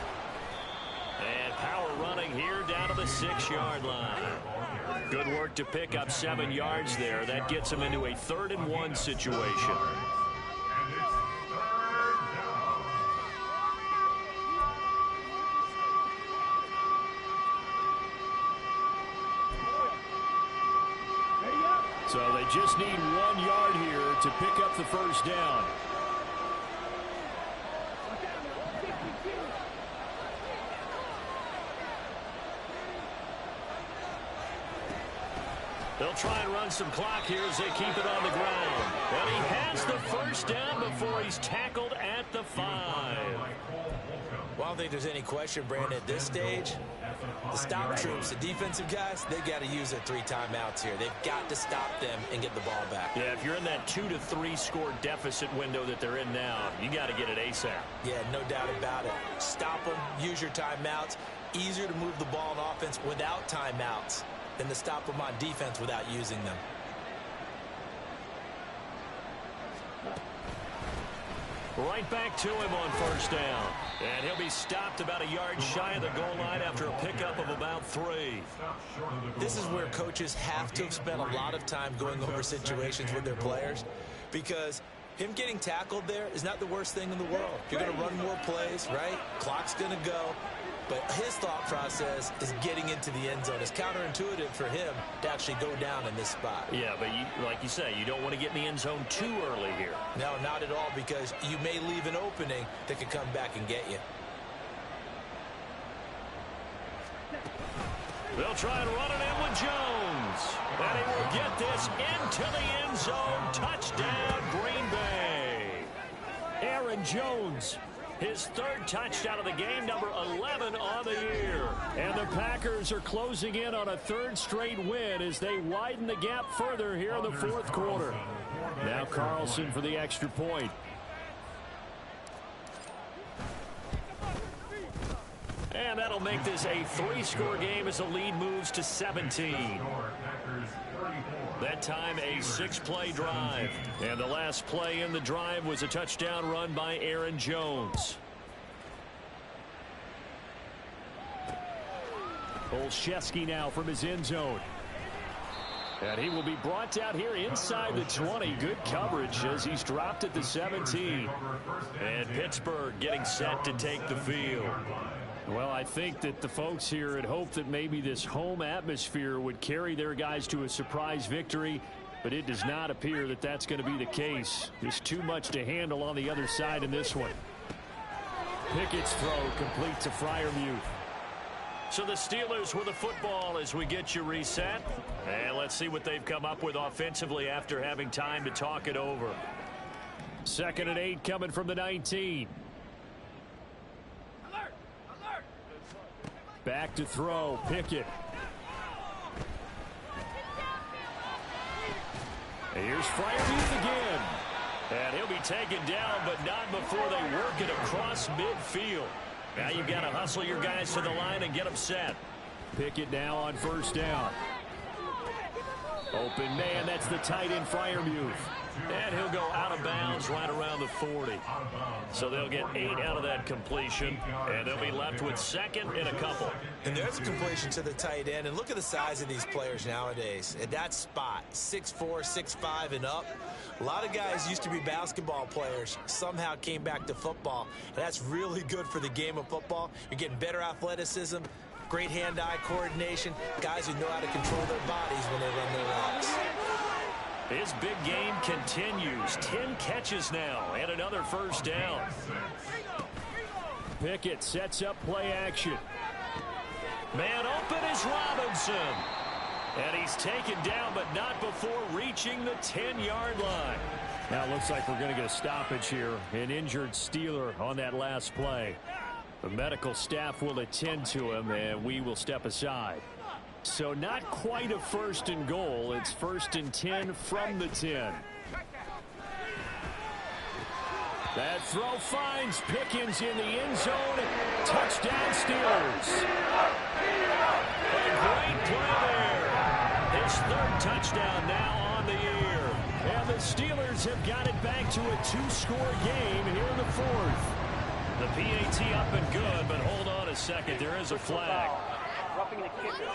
And power running here down to the 6-yard line. Good work to pick up 7 yards there. That gets him into a 3rd and 1 situation. So they just need 1 yard here to pick up the first down. They'll try and run some clock here as they keep it on the ground. And he has the first down before he's tackled at the 5. Well, I don't think there's any question, Brandon, at this stage, the stop troops, the defensive guys, they've got to use their 3 timeouts here. They've got to stop them and get the ball back. Yeah, if you're in that 2 to 3 score deficit window that they're in now, you got to get it ASAP. Yeah, no doubt about it. Stop them, use your timeouts. Easier to move the ball on offense without timeouts than to stop them on defense without using them. Right back to him on first down. And he'll be stopped about a yard shy of the goal line after a pickup of about 3. This is where coaches have to have spent a lot of time going over situations with their players, because him getting tackled there is not the worst thing in the world. You're going to run more plays, right? Clock's going to go. But his thought process is getting into the end zone. It's counterintuitive for him to actually go down in this spot. Yeah, but like you say, you don't want to get in the end zone too early here. No, not at all, because you may leave an opening that could come back and get you. They'll try and run it in with Jones. And he will get this into the end zone. Touchdown, Green Bay. Aaron Jones. His 3rd touchdown of the game, number 11 on the year. And the Packers are closing in on a 3rd straight win as they widen the gap further here in the 4th quarter. Now Carlson for the extra point. And that'll make this a 3-score game as the lead moves to 17. That time a 6-play drive. And the last play in the drive was a touchdown run by Aaron Jones. Olszewski now from his end zone. And he will be brought down here inside the 20. Good coverage as he's dropped at the 17. And Pittsburgh getting set to take the field. Well, I think that the folks here had hoped that maybe this home atmosphere would carry their guys to a surprise victory, but it does not appear that that's going to be the case. There's too much to handle on the other side in this one. Pickett's throw complete to Freiermuth. So the Steelers with the football as we get you reset. And let's see what they've come up with offensively after having time to talk it over. 2nd and 8 coming from the 19. Back to throw, Pickett. And here's Freiermuth again. And he'll be taken down, but not before they work it across midfield. Now you've got to hustle your guys to the line and get them set. Pickett now on first down. Open man, that's the tight end Freiermuth. And he'll go out of bounds right around the 40. So they'll get 8 out of that completion, and they'll be left with 2nd and a couple. And there's a completion to the tight end. And look at the size of these players nowadays. At that spot, 6'4", 6'5", and up. A lot of guys used to be basketball players, somehow came back to football. And that's really good for the game of football. You're getting better athleticism, great hand-eye coordination, guys who know how to control their bodies when they run their routes. His big game continues. 10 catches now and another first down. Pickett sets up play action. Man open is Robinson. And he's taken down, but not before reaching the 10-yard line. Now it looks like we're going to get a stoppage here. An injured Steeler on that last play. The medical staff will attend to him, and we will step aside. So not quite a first and goal. It's 1st and 10 from the 10. That throw finds Pickens in the end zone. Touchdown Steelers. A great play there. His 3rd touchdown now on the year. And the Steelers have got it back to a 2-score game here in the 4th. The PAT up and good, but hold on a second. There is a flag. Roughing the kicker.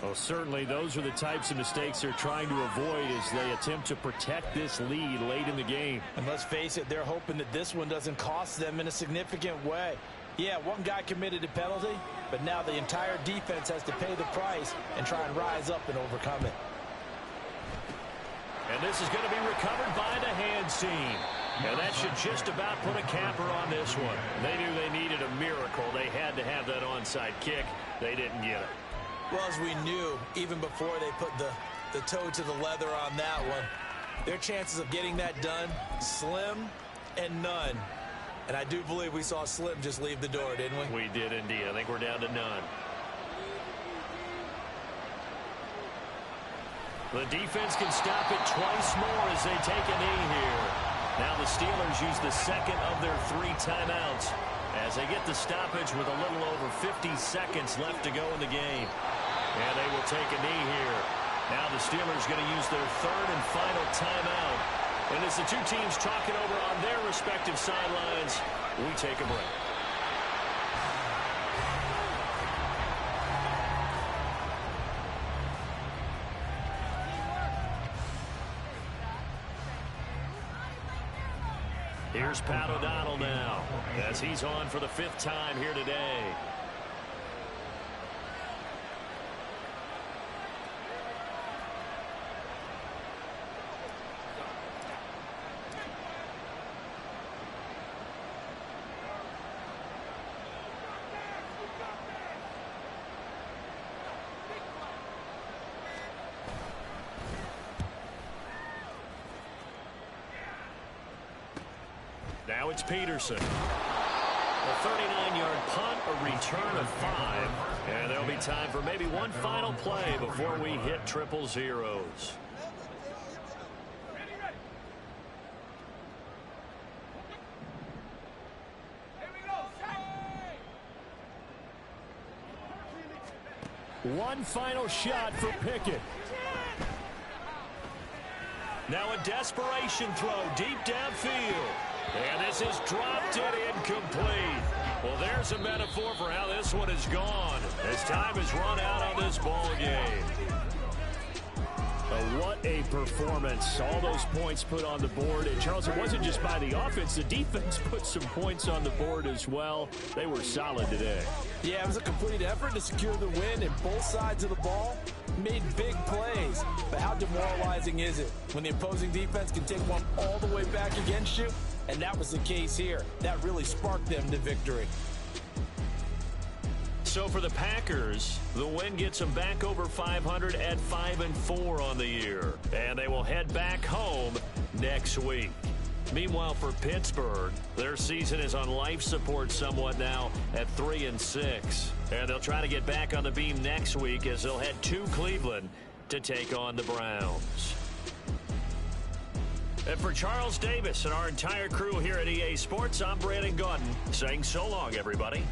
Well, certainly those are the types of mistakes they're trying to avoid as they attempt to protect this lead late in the game. And let's face it, they're hoping that this one doesn't cost them in a significant way. Yeah, one guy committed a penalty, but now the entire defense has to pay the price and try and rise up and overcome it. And this is going to be recovered by the hands team. And that should just about put a capper on this one. They knew they needed a miracle. They had to have that onside kick. They didn't get it. Well, as we knew, even before they put the toe to the leather on that one, their chances of getting that done, slim and none. And I do believe we saw Slim just leave the door, didn't we? We did indeed. I think we're down to none. The defense can stop it twice more as they take a knee here. Now the Steelers use the 2nd of their 3 timeouts as they get the stoppage with a little over 50 seconds left to go in the game. And they will take a knee here. Now the Steelers going to use their 3rd and final timeout. And as the two teams talking over on their respective sidelines, we take a break. Here's Pat O'Donnell now as he's on for the 5th time here today. Now it's Peterson. A 39-yard punt, a return of 5. And there'll be time for maybe one final play before we hit 000. One final shot for Pickett. Now a desperation throw deep downfield. And this is dropped it incomplete. Well, there's a metaphor for how this one is gone as time has run out on this ball game. What a performance. All those points put on the board. And, Charles, it wasn't just by the offense. The defense put some points on the board as well. They were solid today. Yeah, it was a complete effort to secure the win, and both sides of the ball made big plays. But how demoralizing is it when the opposing defense can take one all the way back against you? And that was the case here. That really sparked them to victory. So for the Packers, the win gets them back over 500 at 5-4 on the year. And they will head back home next week. Meanwhile, for Pittsburgh, their season is on life support somewhat now at 3-6. And they'll try to get back on the beam next week as they'll head to Cleveland to take on the Browns. And for Charles Davis and our entire crew here at EA Sports, I'm Brandon Gaudin saying so long, everybody.